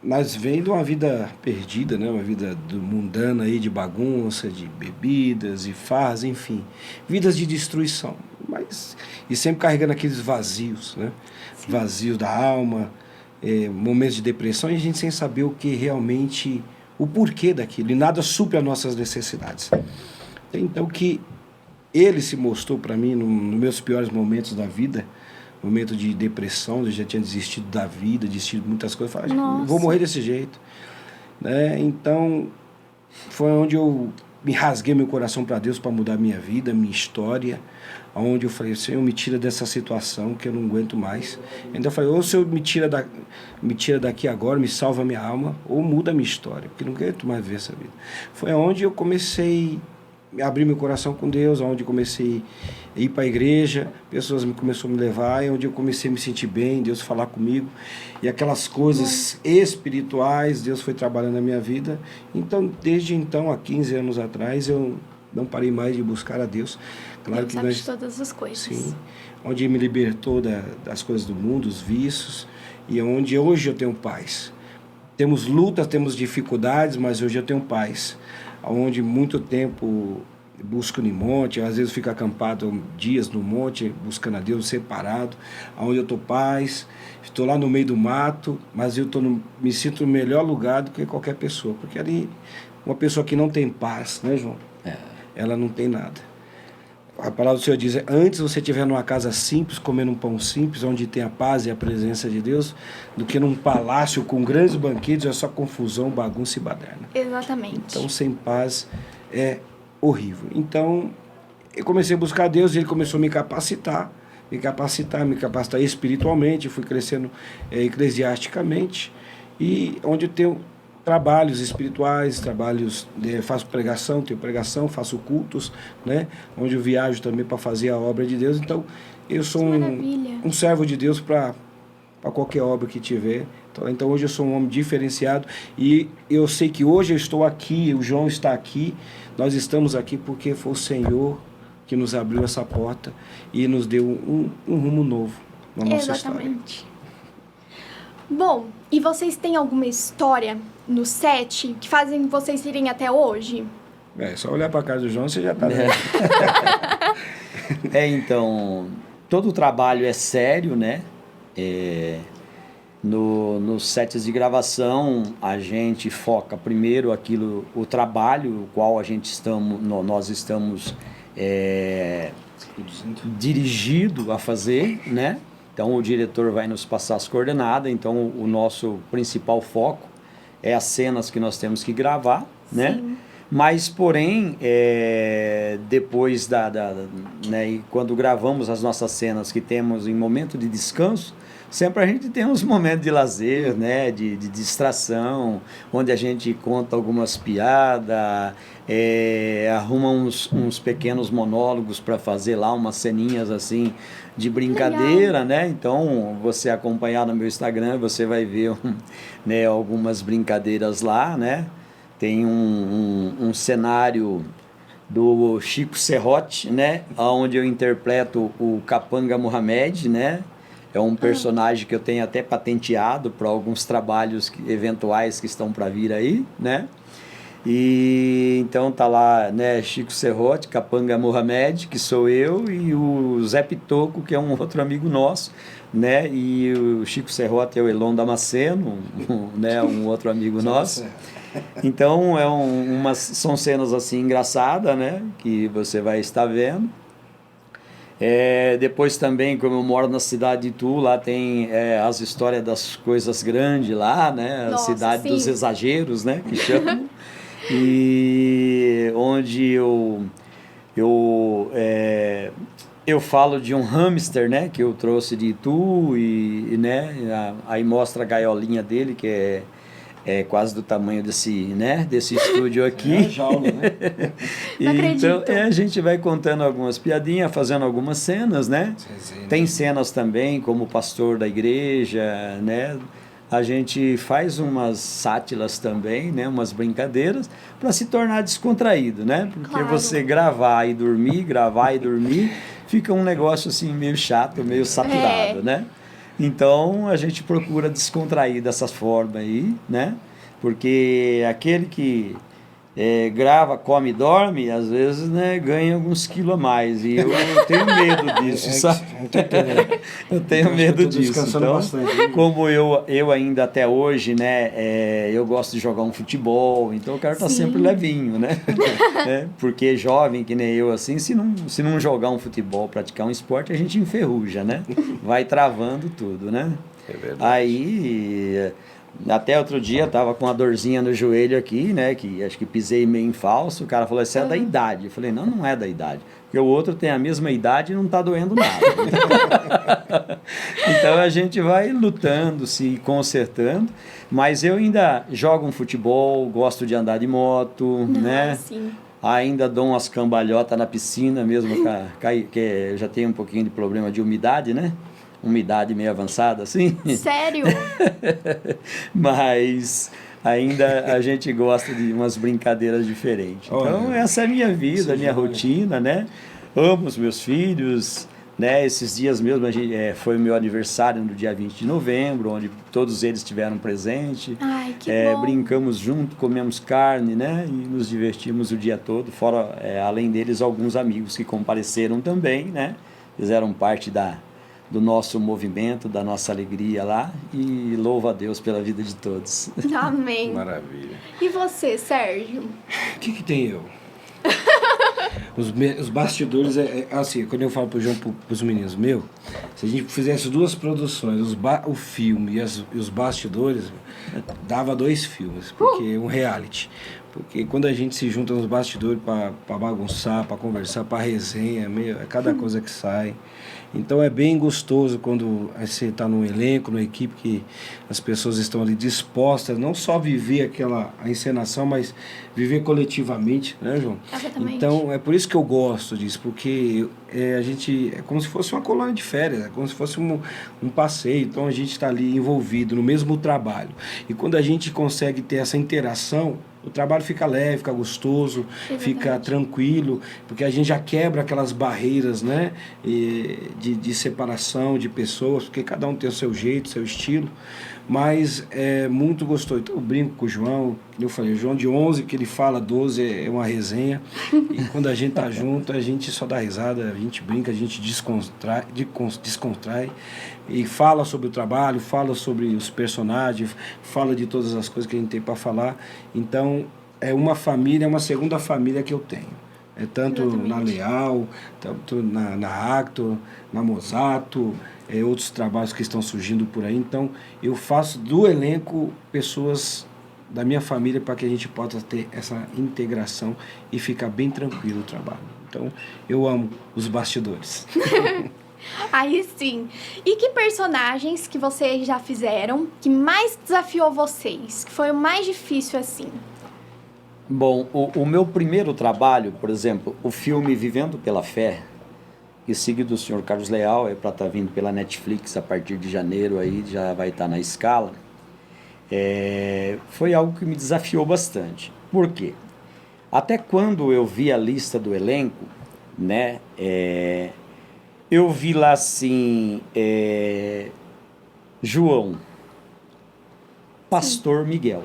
nós vem de uma vida perdida, né? Uma vida mundana aí, de bagunça, de bebidas e farras, enfim. Vidas de destruição. E sempre carregando aqueles vazios, né? Sim. Vazios da alma, momentos de depressão, e a gente sem saber o que realmente, o porquê daquilo. E nada supre as nossas necessidades. Então, que ele se mostrou para mim nos meus piores momentos da vida, momento de depressão, eu já tinha desistido da vida, desistido de muitas coisas, eu falei, vou morrer desse jeito, né? Então, foi onde eu me rasguei meu coração para Deus, para mudar minha vida, minha história, onde eu falei, Senhor, me tira dessa situação que eu não aguento mais. Então eu falei, ou o Senhor me tira daqui agora, me salva minha alma, ou muda a minha história, porque eu não aguento mais ver essa vida. Foi onde eu comecei a abrir meu coração com Deus, onde eu comecei a ir para a igreja, pessoas começaram a me levar, é onde eu comecei a me sentir bem, Deus falar comigo, e aquelas coisas espirituais, Deus foi trabalhando na minha vida. Então, desde então, há 15 anos atrás, eu não parei mais de buscar a Deus. Claro Deus que sabe de todas as coisas. Sim, onde me libertou das coisas do mundo, dos vícios, e onde hoje eu tenho paz. Temos lutas, temos dificuldades, mas hoje eu tenho paz. Onde muito tempo busco no monte, às vezes fico acampado dias no monte, buscando a Deus, separado, onde eu estou paz, estou lá no meio do mato, mas eu me sinto no melhor lugar do que qualquer pessoa, porque ali, uma pessoa que não tem paz, né, João? Ela não tem nada. A palavra do Senhor diz, antes você estiver numa casa simples, comendo um pão simples, onde tem a paz e a presença de Deus, do que num palácio com grandes banquetes, é só confusão, bagunça e baderna. Exatamente. Então, sem paz é horrível. Então, eu comecei a buscar Deus, e Ele começou a me capacitar espiritualmente, fui crescendo eclesiasticamente, e onde eu tenho trabalhos espirituais, faço pregação, faço cultos, né? Onde eu viajo também para fazer a obra de Deus. Então, eu sou um servo de Deus para qualquer obra que tiver. Então, hoje eu sou um homem diferenciado, e eu sei que hoje eu estou aqui, o João está aqui, nós estamos aqui porque foi o Senhor que nos abriu essa porta e nos deu um rumo novo na nossa história. Exatamente. Bom, e vocês têm alguma história no set que fazem vocês irem até hoje? Só olhar para a casa do João, você já está vendo. Então, todo o trabalho é sério, né? Nos sets de gravação, a gente foca primeiro o trabalho, o qual nós estamos dirigido a fazer, né? Então, o diretor vai nos passar as coordenadas, então o nosso principal foco é as cenas que nós temos que gravar, né? Mas, porém, depois né, quando gravamos as nossas cenas que temos em momento de descanso, sempre a gente tem uns momentos de lazer, né, de distração, onde a gente conta algumas piadas, arruma uns pequenos monólogos para fazer lá, umas ceninhas assim de brincadeira, né? Então, você acompanhar no meu Instagram, você vai ver né, algumas brincadeiras lá, né? Tem um cenário do Chico Serrote, né? Onde eu interpreto o Capanga Mohamed, né? É um personagem que eu tenho até patenteado para alguns trabalhos eventuais que estão para vir aí, né? E então tá lá, né, Chico Serrote, Capanga Mohamed, que sou eu, e o Zé Pitoco, que é um outro amigo nosso, né? E o Chico Serrote é o Elon Damasceno, né, um outro amigo nosso. Então são cenas assim engraçadas, né, que você vai estar vendo. Depois também, como eu moro na cidade de Itu, lá tem as histórias das coisas grandes lá, né? Nossa, a cidade sim. dos exageros, né? Que chamam. E onde eu falo de um hamster, né? Que eu trouxe de Itu né? Aí mostra a gaiolinha dele, que é quase do tamanho desse estúdio aqui. É uma jaula, né? Não acredito. Então, a gente vai contando algumas piadinhas, fazendo algumas cenas, né? Tem cenas também, como pastor da igreja, né? A gente faz umas sátiras também, né? Umas brincadeiras, para se tornar descontraído, né? Porque Claro. você gravar e dormir, fica um negócio assim meio chato, meio saturado, né? Então, a gente procura descontrair dessa forma aí, né? Porque aquele que grava, come e dorme, às vezes, né, ganha alguns quilos a mais. E eu tenho medo disso, sabe? Eu tenho medo disso. Então, bastante. como eu ainda até hoje, né, eu gosto de jogar um futebol, então eu quero estar sempre levinho, né? Porque jovem, que nem eu, assim, se não jogar um futebol, praticar um esporte, a gente enferruja, né? Vai travando tudo, né? É verdade. Aí, até outro dia, tava com uma dorzinha no joelho aqui, né? Que acho que pisei meio em falso. O cara falou, isso é da idade. Eu falei, não é da idade. Porque o outro tem a mesma idade e não tá doendo nada. Então a gente vai lutando, se consertando. Mas eu ainda jogo um futebol, gosto de andar de moto, né? Sim. Ainda dou umas cambalhotas na piscina, mesmo que eu já tenho um pouquinho de problema de umidade, né? Umidade meio avançada, assim. Sério? Mas ainda a gente gosta de umas brincadeiras diferentes. Então, essa é a minha vida, a minha rotina, né? Amo os meus filhos, né? Esses dias mesmo, foi o meu aniversário no dia 20 de novembro, onde todos eles tiveram presente. Ai, que bom. Brincamos junto, comemos carne, né? E nos divertimos o dia todo. Fora, além deles, alguns amigos que compareceram também, né? Fizeram parte do nosso movimento, da nossa alegria lá, e louvo a Deus pela vida de todos. Amém. Maravilha. E você, Sérgio? O que tem eu? Os bastidores, assim, quando eu falo pro João, pros meninos, se a gente fizesse duas produções, o filme e os bastidores, dava 2 filmes, porque um reality. Porque quando a gente se junta nos bastidores para bagunçar, para conversar, para resenha, é cada coisa que sai. Então é bem gostoso quando você está num elenco, numa equipe, que as pessoas estão ali dispostas, não só viver a encenação, mas viver coletivamente, né, João? Exatamente. Então é por isso que eu gosto disso, porque a gente é como se fosse uma colônia de férias, é como se fosse um passeio, então a gente está ali envolvido no mesmo trabalho. E quando a gente consegue ter essa interação, o trabalho fica leve, fica gostoso, fica tranquilo, porque a gente já quebra aquelas barreiras, né, de separação de pessoas, porque cada um tem o seu jeito, seu estilo, mas é muito gostoso. Então eu brinco com o João, eu falei, o João de 11, que ele fala 12 é uma resenha. E quando a gente tá junto, a gente só dá risada, a gente brinca, a gente descontrai e fala sobre o trabalho, fala sobre os personagens, fala de todas as coisas que a gente tem para falar. Então, é uma família, é uma segunda família que eu tenho. É tanto Exatamente. na Leal, tanto na Actor, na Mosato, outros trabalhos que estão surgindo por aí. Então, eu faço do elenco pessoas da minha família para que a gente possa ter essa integração e ficar bem tranquilo o trabalho. Então, eu amo os bastidores. Aí sim. E que personagens que vocês já fizeram que mais desafiou vocês? Que foi o mais difícil assim? Bom, o meu primeiro trabalho, por exemplo, o filme Vivendo pela Fé, que seguido do Sr. Carlos Leal, é para estar vindo pela Netflix a partir de janeiro, aí já vai estar na Scala. Foi algo que me desafiou bastante. Por quê? Até quando eu vi a lista do elenco, né, eu vi lá assim, João, Pastor Miguel.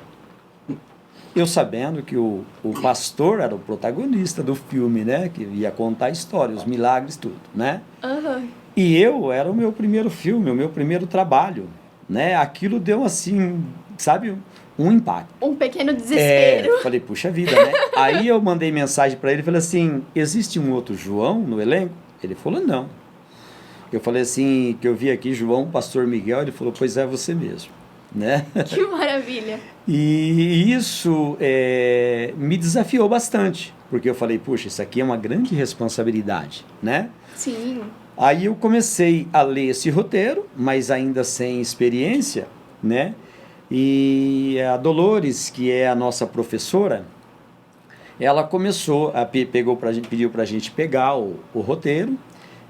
Eu sabendo que o pastor era o protagonista do filme, né, que ia contar a história, os milagres, tudo, né? Aham. E eu era o meu primeiro filme, o meu primeiro trabalho, né? Aquilo deu assim, sabe, um impacto. Um pequeno desespero. Falei, puxa vida, né? Aí eu mandei mensagem para ele e falei assim, existe um outro João no elenco? Ele falou, não. Eu falei assim, que eu vi aqui João, Pastor Miguel, ele falou, pois é você mesmo, né? Que maravilha. E isso me desafiou bastante, porque eu falei, puxa, isso aqui é uma grande responsabilidade, né? Sim. Aí eu comecei a ler esse roteiro, mas ainda sem experiência, né? E a Dolores, que é a nossa professora, ela começou, pediu para a gente pegar o roteiro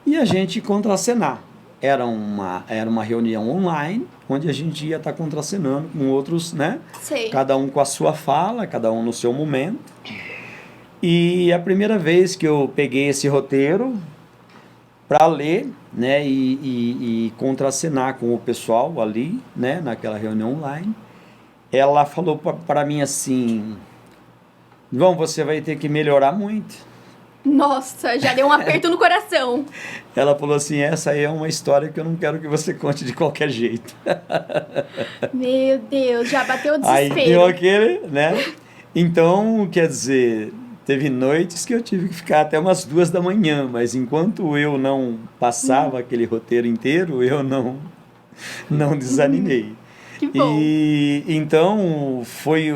e a gente contracenar. Era uma reunião online, onde a gente ia estar contracenando com outros, né? Sei. Cada um com a sua fala, cada um no seu momento. E a primeira vez que eu peguei esse roteiro para ler, né, e contracenar com o pessoal ali, né, naquela reunião online, ela falou para mim assim, João, você vai ter que melhorar muito. Nossa, já deu um aperto no coração. Ela falou assim, essa aí é uma história que eu não quero que você conte de qualquer jeito. Meu Deus, já bateu o Aí desespero. deu aquele, né? Então, quer dizer, teve noites que eu tive que ficar até umas 2 da manhã, mas enquanto eu não passava aquele roteiro inteiro, eu não desanimei. Que bom. E então foi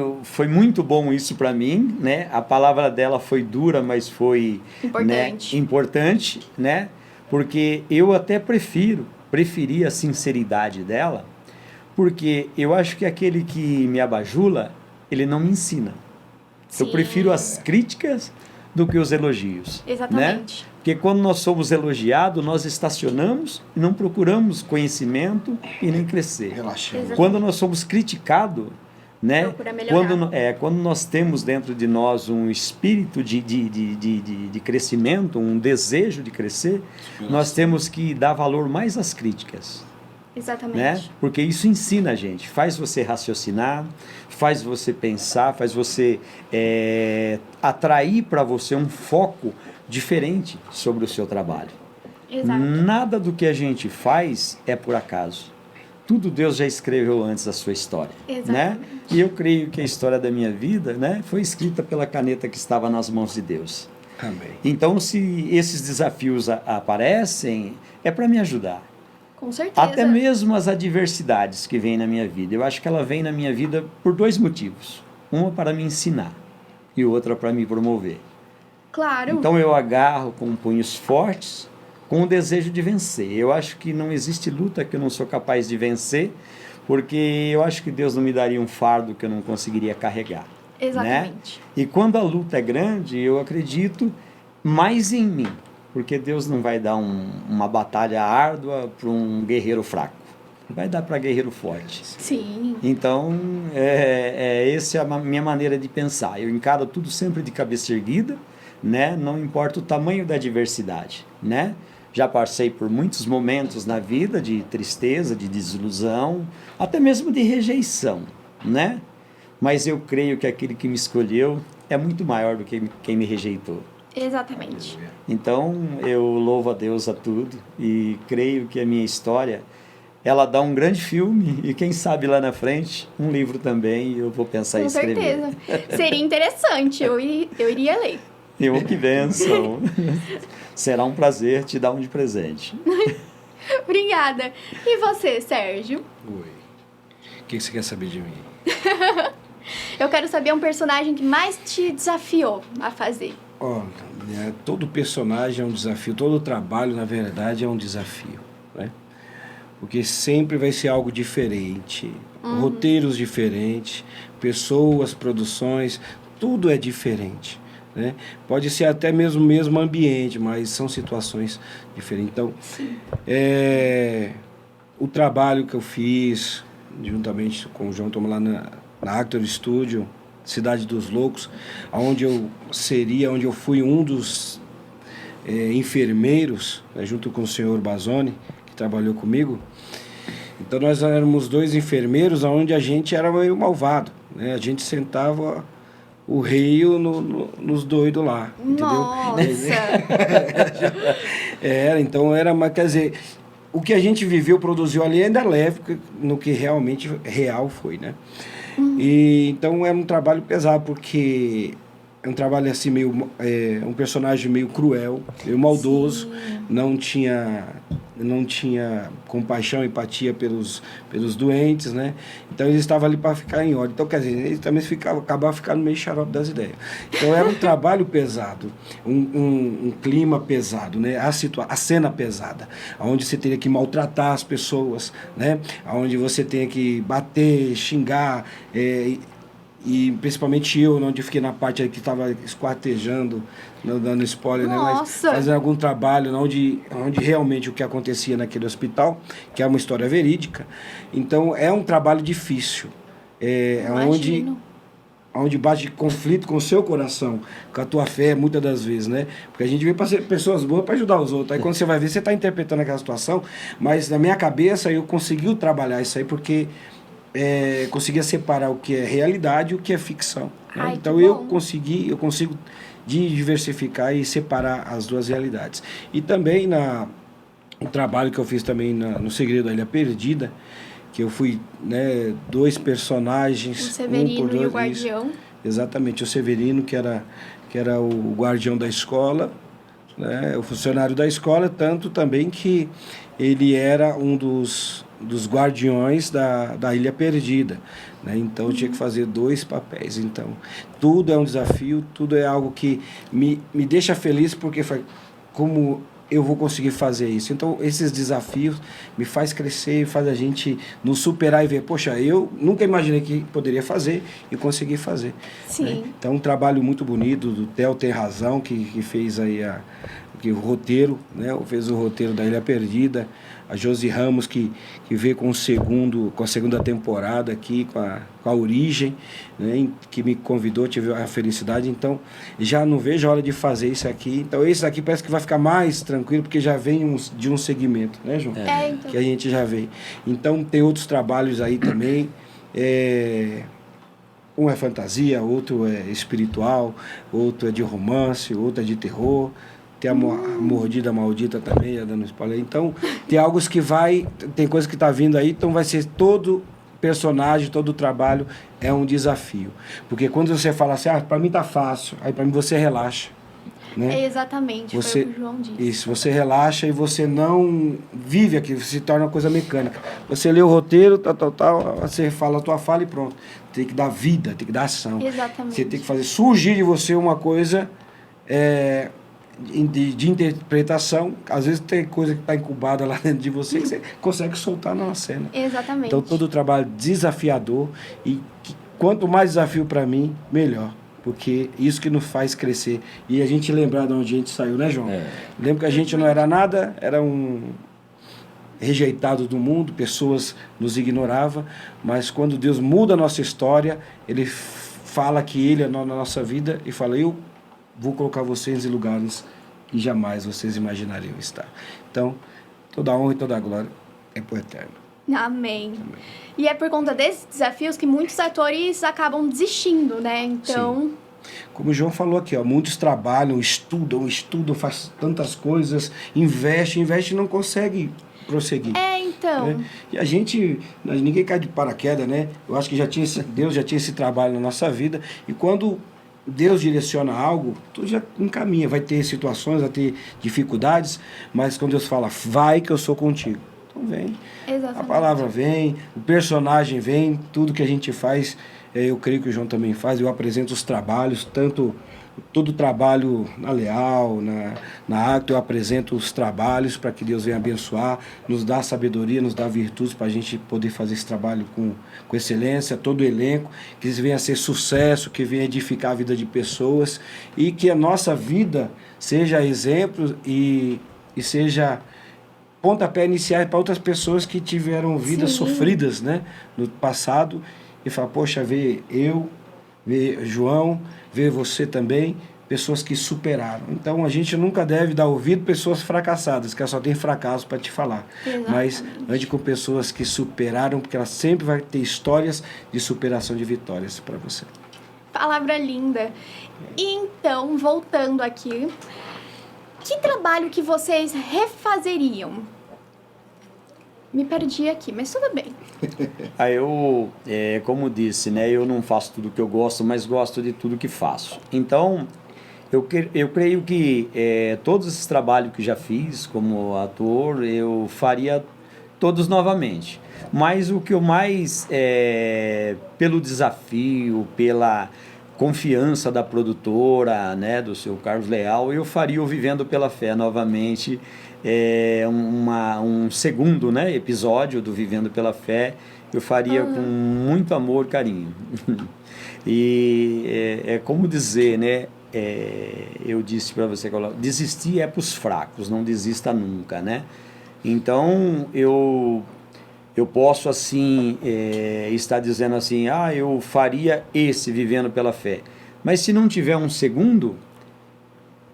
muito bom isso para mim, né? A palavra dela foi dura, mas foi Importante. Né, importante, né? Porque eu até preferi a sinceridade dela, porque eu acho que aquele que me abajula, ele não me ensina. Eu Sim. prefiro as críticas do que os elogios. Exatamente. Né? Porque quando nós somos elogiados, nós estacionamos e não procuramos conhecimento e nem crescer. Relaxando. Quando nós somos criticados, né? Procura melhorar. Quando nós temos dentro de nós um espírito de crescimento, um desejo de crescer, nós temos que dar valor mais às críticas. Exatamente. Né? Porque isso ensina a gente, faz você raciocinar, faz você pensar, faz você atrair para você um foco diferente sobre o seu trabalho. Exato. Nada do que a gente faz é por acaso. Tudo Deus já escreveu antes da sua história. Exatamente. Né? E eu creio que a história da minha vida, né, foi escrita pela caneta que estava nas mãos de Deus. Amém. Então, se esses desafios aparecem, é para me ajudar. Com certeza. Até mesmo as adversidades que vêm na minha vida. Eu acho que ela vem na minha vida por 2 motivos. Uma para me ensinar e outra para me promover. Claro. Então eu agarro com punhos fortes, com o desejo de vencer. Eu acho que não existe luta que eu não sou capaz de vencer, porque eu acho que Deus não me daria um fardo que eu não conseguiria carregar. Exatamente. Né? E quando a luta é grande, eu acredito mais em mim. Porque Deus não vai dar uma batalha árdua para um guerreiro fraco. Vai dar para guerreiro forte. Sim. Então, essa é a minha maneira de pensar. Eu encaro tudo sempre de cabeça erguida, né? Não importa o tamanho da adversidade. Né? Já passei por muitos momentos na vida de tristeza, de desilusão, até mesmo de rejeição. Né? mas eu creio que aquele que me escolheu é muito maior do que quem me rejeitou. Exatamente. Então, eu louvo a Deus a tudo e creio que a minha história, ela dá um grande filme e quem sabe lá na frente, um livro também, e eu vou pensar em Com escrever. certeza. Seria interessante, eu iria ler. Eu que benção. Será um prazer te dar um de presente. Obrigada. E você, Sérgio? Oi. O que você quer saber de mim? Eu quero saber um personagem que mais te desafiou a fazer. Ó, todo personagem é um desafio, todo trabalho, na verdade, é um desafio, né? Porque sempre vai ser algo diferente, roteiros diferentes, pessoas, produções, tudo é diferente, né? Pode ser até mesmo o mesmo ambiente, mas são situações diferentes. Então, o trabalho que eu fiz, juntamente com o João, estamos lá na Actor Studio, Cidade dos Loucos, onde eu fui um dos enfermeiros, né, junto com o senhor Bazzoni, que trabalhou comigo. Então nós éramos 2 enfermeiros, onde a gente era meio malvado, né? A gente sentava o rei nos doidos lá, entendeu? Nossa! Então quer dizer, o que a gente viveu, produziu ali ainda leve no que realmente real foi, né? E então é um trabalho pesado, porque é um trabalho assim meio um personagem meio cruel, meio maldoso. Não tinha compaixão, empatia pelos doentes, né? Então eles estavam ali para ficar em ordem. Então, quer dizer, eles também acabavam ficando meio xarope das ideias. Então era um trabalho pesado, um clima pesado, né? A cena pesada, onde você teria que maltratar as pessoas, né? Onde você tinha que bater, xingar, e principalmente eu, onde eu fiquei na parte aí que estava esquartejando, não dando spoiler, né? Mas fazendo algum trabalho onde realmente o que acontecia naquele hospital, que é uma história verídica. Então é um trabalho difícil, onde bate conflito com o seu coração, com a tua fé, muitas das vezes, né? Porque a gente vem para ser pessoas boas para ajudar os outros. Aí quando você vai ver, você está interpretando aquela situação, mas na minha cabeça eu consegui trabalhar isso aí, porque conseguia separar o que é realidade e o que é ficção, né? Ai, então eu consigo diversificar e separar as duas realidades. E também o trabalho que eu fiz também no Segredo da Ilha Perdida, que eu fui, né, 2 personagens, o Severino e o Guardião. Exatamente, o Severino, que era o guardião da escola, né, o funcionário da escola, tanto também que ele era um dos guardiões da Ilha Perdida, né? Então eu tinha que fazer 2 papéis. Então tudo é um desafio, tudo é algo que me deixa feliz, porque como eu vou conseguir fazer isso. Então esses desafios me faz crescer, faz a gente nos superar e ver, poxa, eu nunca imaginei que poderia fazer e consegui fazer. Sim. Né? Então um trabalho muito bonito do Theo Tem Razão, que fez aí o roteiro, né? Fez o roteiro da Ilha Perdida. A Josi Ramos, que veio com a segunda temporada aqui, com a Origem, né? Que me convidou, tive a felicidade. Então, já não vejo a hora de fazer isso aqui. Então, esse aqui parece que vai ficar mais tranquilo, porque já vem de um segmento, né, João? Então. Que a gente já vê. Então, tem outros trabalhos aí também. Um é fantasia, outro é espiritual, outro é de romance, outro é de terror. Tem a Mordida Maldita também, dando spoiler. Então, tem coisa que está vindo aí, então vai ser todo personagem, todo trabalho é um desafio. Porque quando você fala assim, para mim tá fácil, aí para mim você relaxa. Né? Exatamente, foi o que o João disse. Isso, você relaxa e você não vive aquilo, se torna uma coisa mecânica. Você lê o roteiro, você fala a tua fala e pronto. Tem que dar vida, tem que dar ação. Exatamente. Você tem que fazer surgir de você uma coisa... de interpretação, às vezes tem coisa que está incubada lá dentro de você que você consegue soltar numa cena. Exatamente. Então todo o trabalho desafiador e quanto mais desafio para mim, melhor. Porque isso que nos faz crescer. E a gente lembrar de onde a gente saiu, né, João? Lembra que a gente não era nada, era um rejeitado do mundo, pessoas nos ignoravam, mas quando Deus muda a nossa história, Ele fala que Ele é na nossa vida e fala, eu vou colocar vocês em lugares que jamais vocês imaginariam estar. Então, toda a honra e toda a glória é por eterno. Amém. E é por conta desses desafios que muitos atores acabam desistindo, né? Então... Como o João falou aqui, ó, muitos trabalham, estudam, faz tantas coisas, investe e não consegue prosseguir. Então... Né? E a gente, ninguém cai de paraquedas, né? Eu acho que Deus já tinha esse trabalho na nossa vida, e quando Deus direciona algo, tu já encaminha, vai ter situações, vai ter dificuldades, mas quando Deus fala, vai que eu sou contigo, então vem. Exatamente. A palavra vem, o personagem vem, tudo que a gente faz, eu creio que o João também faz, eu apresento os trabalhos, todo o trabalho na Leal, na Acto, eu apresento os trabalhos para que Deus venha abençoar, nos dá sabedoria, nos dá virtudes para a gente poder fazer esse trabalho com excelência, todo o elenco, que venha a ser sucesso, que venha edificar a vida de pessoas e que a nossa vida seja exemplo e seja pontapé inicial para outras pessoas que tiveram vidas sofridas, né, no passado, e falar, poxa, ver João, ver você também, pessoas que superaram. Então a gente nunca deve dar ouvido a pessoas fracassadas, que só tem fracasso para te falar. Exatamente. Mas ande com pessoas que superaram, porque ela sempre vai ter histórias de superação, de vitórias para você. Palavra linda. Então, voltando aqui, que trabalho que vocês refazeriam? Me perdi aqui, mas tudo bem. Eu, como disse, né, eu não faço tudo que eu gosto, mas gosto de tudo que faço. Então, eu creio que todos esses trabalhos que já fiz como ator, eu faria todos novamente. Mas o que eu mais, pelo desafio, pela confiança da produtora, né, do seu Carlos Leal, eu faria o Vivendo pela Fé novamente, um segundo, né, episódio do Vivendo pela Fé, eu faria com muito amor e carinho. E é como dizer, né, eu disse para você, desistir é para os fracos, não desista nunca, né? Então, eu posso, assim, estar dizendo assim, eu faria esse Vivendo pela Fé. Mas se não tiver um segundo,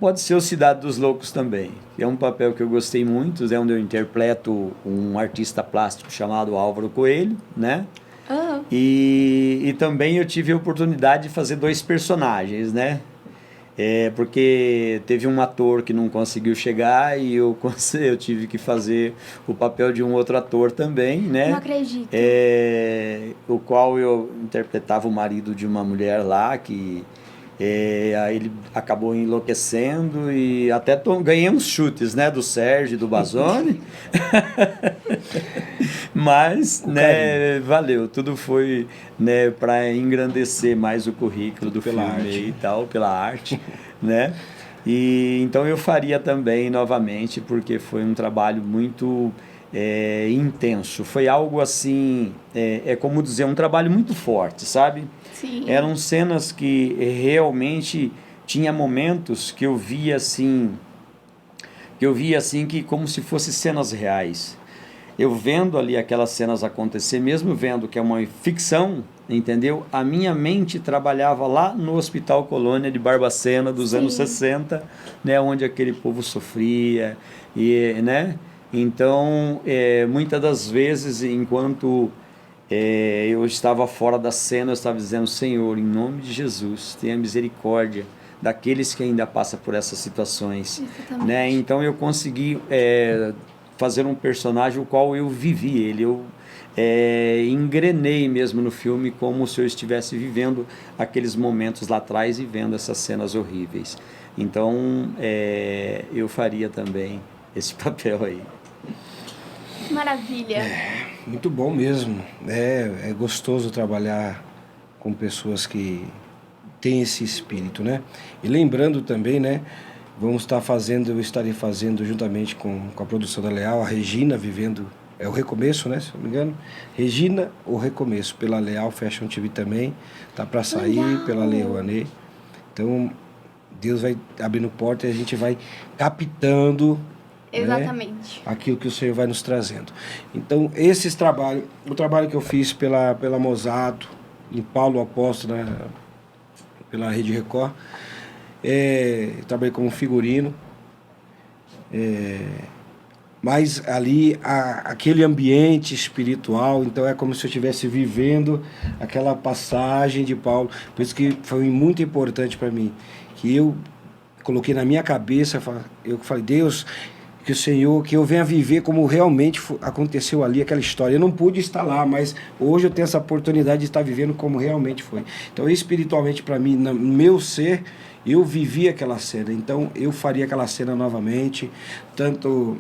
pode ser o Cidade dos Loucos também. É um papel que eu gostei muito, onde eu interpreto um artista plástico chamado Álvaro Coelho, né? E também eu tive a oportunidade de fazer 2 personagens, né? Porque teve um ator que não conseguiu chegar e eu tive que fazer o papel de um outro ator também, né? Não acredito. O qual eu interpretava o marido de uma mulher lá que aí ele acabou enlouquecendo e até ganhei uns chutes, né, do Sérgio e do Bazzoni. Mas, né, valeu, tudo foi, né, para engrandecer mais o currículo do filme e tal, pela arte, né? E então eu faria também novamente, porque foi um trabalho muito intenso. Foi algo assim, como dizer, um trabalho muito forte, sabe? Sim. Eram cenas que realmente tinha momentos que eu via assim que como se fossem cenas reais. Eu vendo ali aquelas cenas acontecer, mesmo vendo que é uma ficção, entendeu? A minha mente trabalhava lá no Hospital Colônia de Barbacena dos anos 60, né, onde aquele povo sofria, e, né? Então, muitas das vezes, enquanto eu estava fora da cena, eu estava dizendo, Senhor, em nome de Jesus, tenha misericórdia daqueles que ainda passam por essas situações. Né? Então eu consegui fazer um personagem o qual eu vivi ele, eu engrenei mesmo no filme como se eu estivesse vivendo aqueles momentos lá atrás e vendo essas cenas horríveis. Então eu faria também esse papel aí. Maravilha. Muito bom mesmo. É gostoso trabalhar com pessoas que têm esse espírito, né? E lembrando também, né? Eu estarei fazendo juntamente com a produção da Leal, a Regina Vivendo, o Recomeço, né? Se não me engano. Regina, o Recomeço, pela Leal Fashion TV também. Tá para sair. Legal. Pela Lei Rouanet. Então, Deus vai abrindo porta e a gente vai captando... Exatamente. Né? Aquilo que o Senhor vai nos trazendo. Então, esses trabalhos, o trabalho que eu fiz pela Mosato, em Paulo Apóstolo, né? Pela Rede Record, trabalhei como figurino, mas ali aquele ambiente espiritual, então é como se eu estivesse vivendo aquela passagem de Paulo. Por isso que foi muito importante para mim, que eu coloquei na minha cabeça, eu falei, Deus, que o Senhor, que eu venha viver como realmente aconteceu ali aquela história. Eu não pude estar lá, mas hoje eu tenho essa oportunidade de estar vivendo como realmente foi. Então, espiritualmente, para mim, no meu ser, eu vivi aquela cena. Então, eu faria aquela cena novamente, tanto...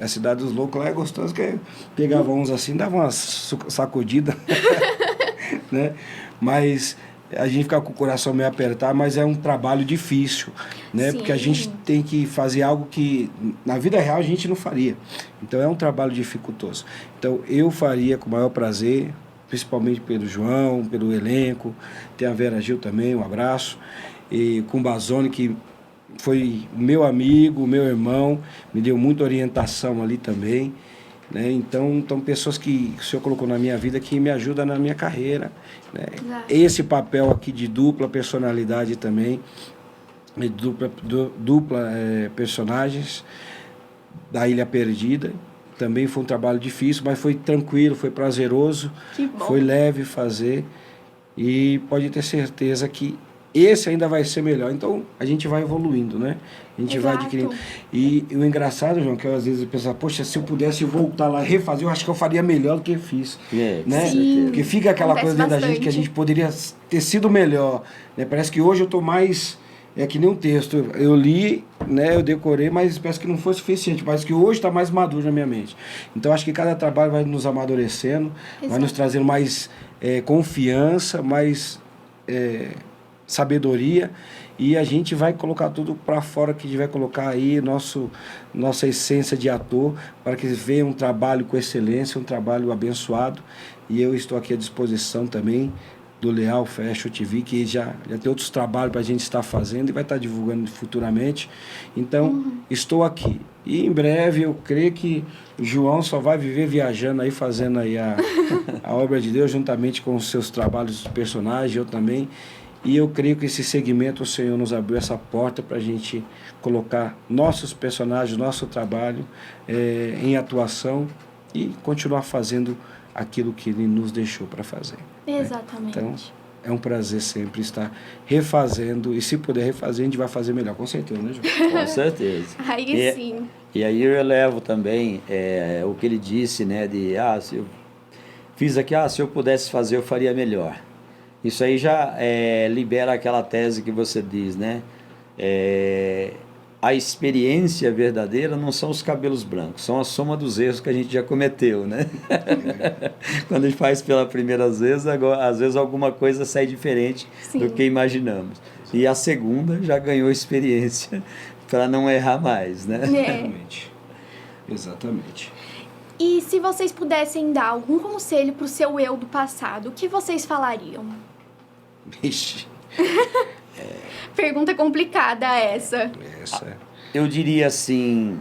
A Cidade dos Loucos lá é gostoso, que pegava uns assim, dava uma sacudida, né? Mas a gente fica com o coração meio apertado, mas é um trabalho difícil, né? Sim. Porque a gente tem que fazer algo que na vida real a gente não faria. Então é um trabalho dificultoso. Então eu faria com o maior prazer, principalmente pelo João, pelo elenco, tem a Vera Gil também, um abraço, e com o Bazone, que foi meu amigo, meu irmão, me deu muita orientação ali também, né? Então pessoas que o Senhor colocou na minha vida que me ajudam na minha carreira, né? Esse papel aqui de dupla personalidade também, de dupla personagens da Ilha Perdida, também foi um trabalho difícil, mas foi tranquilo, foi prazeroso, foi leve fazer, e pode ter certeza que esse ainda vai ser melhor. Então, a gente vai evoluindo, né? A gente vai adquirindo. E o engraçado, João, que eu, às vezes eu penso, poxa, se eu pudesse voltar lá e refazer, eu acho que eu faria melhor do que eu fiz. Né? Sim. Porque fica aquela coisa dentro da gente que a gente poderia ter sido melhor. Né? Parece que hoje eu estou mais... É que nem um texto. Eu li, né, eu decorei, mas parece que não foi suficiente. Parece que hoje está mais maduro na minha mente. Então, acho que cada trabalho vai nos amadurecendo, vai nos trazendo mais confiança, mais... sabedoria, e a gente vai colocar tudo para fora que a gente vai colocar aí nossa essência de ator, para que venha um trabalho com excelência, um trabalho abençoado, e eu estou aqui à disposição também do Leal Fashion TV, que já tem outros trabalhos para a gente estar fazendo e vai estar divulgando futuramente. Então, estou aqui. E em breve eu creio que o João só vai viver viajando aí, fazendo aí a obra de Deus, juntamente com os seus trabalhos de personagem, eu também. E eu creio que esse segmento, o Senhor nos abriu essa porta para a gente colocar nossos personagens, nosso trabalho em atuação e continuar fazendo aquilo que Ele nos deixou para fazer. Exatamente. Né? Então, é um prazer sempre estar refazendo, e se puder refazer, a gente vai fazer melhor, com certeza, né, João? Com certeza. Aí sim. E aí eu elevo também o que ele disse, né, de, se eu fiz aqui, se eu pudesse fazer, eu faria melhor. Isso aí já libera aquela tese que você diz, né? A experiência verdadeira não são os cabelos brancos, são a soma dos erros que a gente já cometeu, né? Quando a gente faz pela primeira vez, às vezes alguma coisa sai diferente do que imaginamos. E a segunda já ganhou experiência para não errar mais, né? Exatamente. E se vocês pudessem dar algum conselho para o seu eu do passado, o que vocês falariam? Ixi. Pergunta complicada essa. Eu diria assim,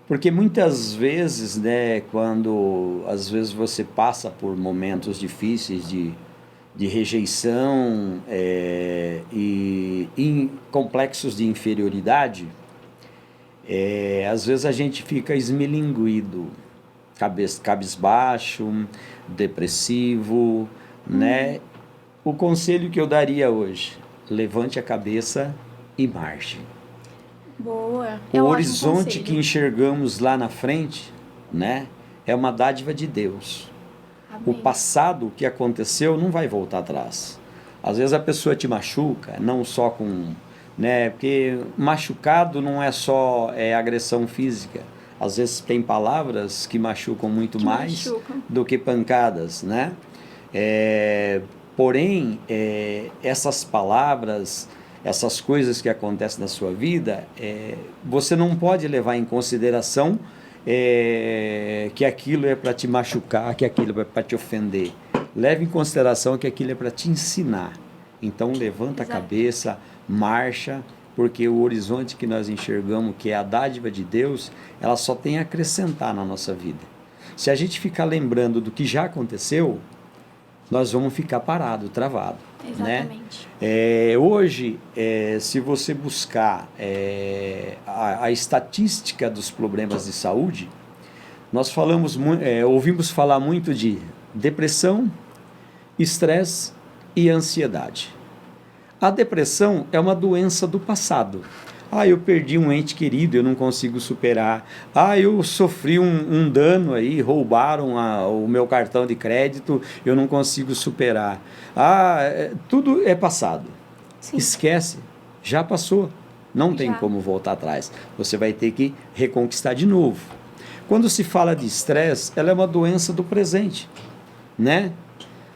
porque muitas vezes, né, quando às vezes você passa por momentos difíceis de rejeição e complexos de inferioridade, às vezes a gente fica esmilinguido, cabisbaixo, depressivo, né? O conselho que eu daria hoje, levante a cabeça e marche. Boa. O horizonte que enxergamos lá na frente, né, é uma dádiva de Deus. Amém. O passado que aconteceu não vai voltar atrás. Às vezes a pessoa te machuca, não só com... né, porque machucado não é só agressão física. Às vezes tem palavras que machucam muito mais do que pancadas, né? Porém, essas palavras, essas coisas que acontecem na sua vida, você não pode levar em consideração que aquilo é para te machucar, que aquilo é para te ofender. Leve em consideração que aquilo é para te ensinar. Então, levanta a cabeça, marcha, porque o horizonte que nós enxergamos, que é a dádiva de Deus, ela só tem a acrescentar na nossa vida. Se a gente ficar lembrando do que já aconteceu, nós vamos ficar parado, travado. Exatamente. Hoje, se você buscar a estatística dos problemas de saúde, nós ouvimos falar muito de depressão, estresse e ansiedade. A depressão é uma doença do passado. Eu perdi um ente querido, eu não consigo superar. Eu sofri um dano aí, roubaram o meu cartão de crédito, eu não consigo superar. Tudo é passado. Sim. Esquece, já passou. Não tem como voltar atrás. Você vai ter que reconquistar de novo. Quando se fala de estresse, ela é uma doença do presente, né?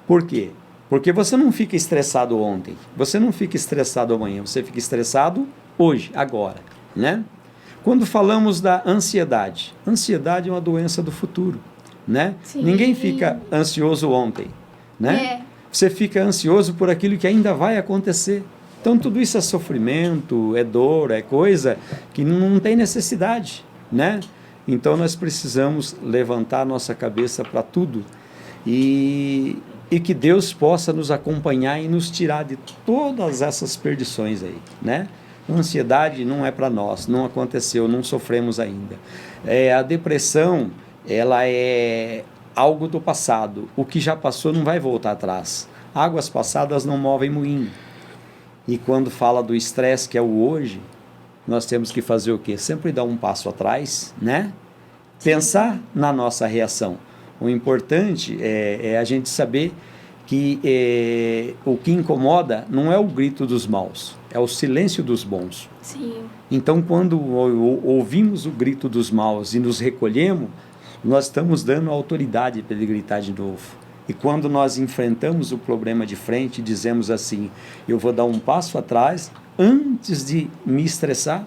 Por quê? Porque você não fica estressado ontem, você não fica estressado amanhã, você fica estressado hoje, agora, né? Quando falamos da ansiedade é uma doença do futuro, né? Sim. Ninguém fica ansioso ontem, né? Você fica ansioso por aquilo que ainda vai acontecer. Então, tudo isso é sofrimento, é dor, é coisa que não tem necessidade, né? Então, nós precisamos levantar nossa cabeça para tudo e que Deus possa nos acompanhar e nos tirar de todas essas perdições aí, né? A ansiedade não é para nós, não aconteceu, não sofremos ainda. A depressão, ela é algo do passado. O que já passou não vai voltar atrás. Águas passadas não movem moinho. E quando fala do estresse, que é o hoje, nós temos que fazer o quê? Sempre dar um passo atrás, né? Pensar na nossa reação. O importante é a gente saber que o que incomoda não é o grito dos maus, é o silêncio dos bons. Sim. Então, quando ouvimos o grito dos maus e nos recolhemos, nós estamos dando autoridade para ele gritar de novo. E quando nós enfrentamos o problema de frente e dizemos assim, eu vou dar um passo atrás antes de me estressar,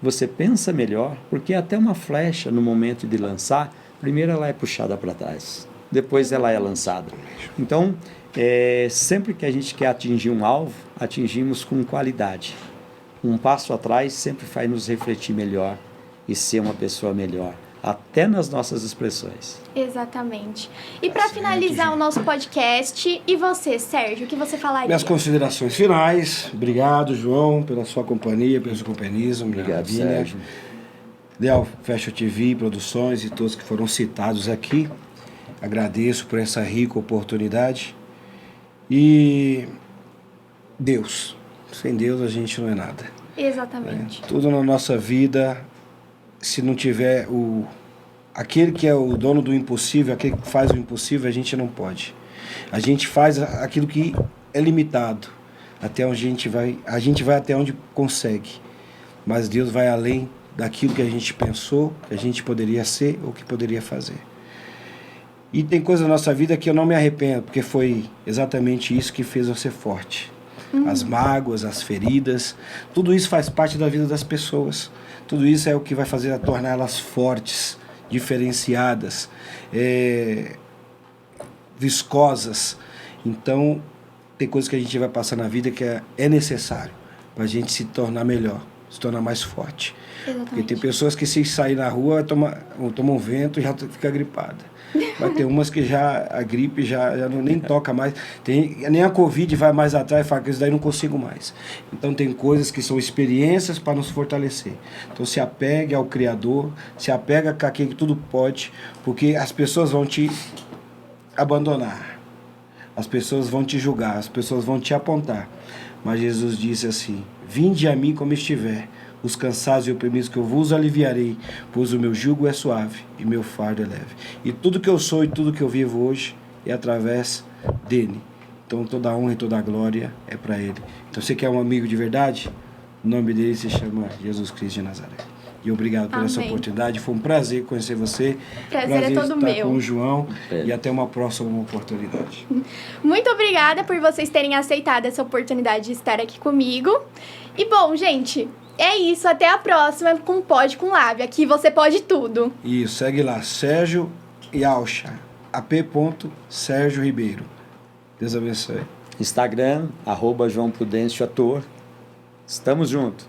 você pensa melhor, porque até uma flecha, no momento de lançar, primeiro ela é puxada para trás, depois ela é lançada. Então, sempre que a gente quer atingir um alvo, atingimos com qualidade. Um passo atrás sempre faz nos refletir melhor e ser uma pessoa melhor, até nas nossas expressões. Exatamente. E para finalizar o nosso podcast, e você, Sérgio, o que você falaria? Minhas considerações finais. Obrigado, João, pela sua companhia, pelo seu companheirismo. Obrigado, Sérgio. Leal Fashion TV, Produções e todos que foram citados aqui. Agradeço por essa rica oportunidade. E Deus. Sem Deus a gente não é nada. Exatamente. Tudo na nossa vida, se não tiver aquele que é o dono do impossível, aquele que faz o impossível, a gente não pode. A gente faz aquilo que é limitado. Até onde a gente vai até onde consegue. Mas Deus vai além daquilo que a gente pensou, que a gente poderia ser ou que poderia fazer. E tem coisa na nossa vida que eu não me arrependo, porque foi exatamente isso que fez eu ser forte. As mágoas, as feridas, tudo isso faz parte da vida das pessoas. Tudo isso é o que vai fazer torná-las fortes, diferenciadas, viscosas. Então, tem coisas que a gente vai passar na vida que é necessário para a gente se tornar melhor, se tornar mais forte. Exatamente. Porque tem pessoas que se sair na rua tomam um vento e já fica gripada. Vai ter umas que a gripe já nem toca mais. Nem a Covid vai mais atrás e fala que isso daí não consigo mais. Então tem coisas que são experiências para nos fortalecer. Então se apegue ao Criador, se apega com aquele que tudo pode, porque as pessoas vão te abandonar. As pessoas vão te julgar, as pessoas vão te apontar. Mas Jesus disse assim, vinde a mim como estiver, os cansados e oprimidos, que eu vos aliviarei, pois o meu jugo é suave e meu fardo é leve. E tudo que eu sou e tudo que eu vivo hoje é através dele. Então toda a honra e toda a glória é para ele. Então você quer um amigo de verdade? O nome dele se chama Jesus Cristo de Nazaré. E obrigado por essa oportunidade. Foi um prazer conhecer você. Prazer é todo estar meu. com o João. E até uma próxima oportunidade. Muito obrigada por vocês terem aceitado essa oportunidade de estar aqui comigo. E bom, gente, é isso. Até a próxima com Pode com Lave. Aqui você pode tudo. E segue lá, Sérgio Yalcha, ap.Sérgio Ribeiro. Deus abençoe. Instagram, @João Prudêncio Ator. Estamos juntos.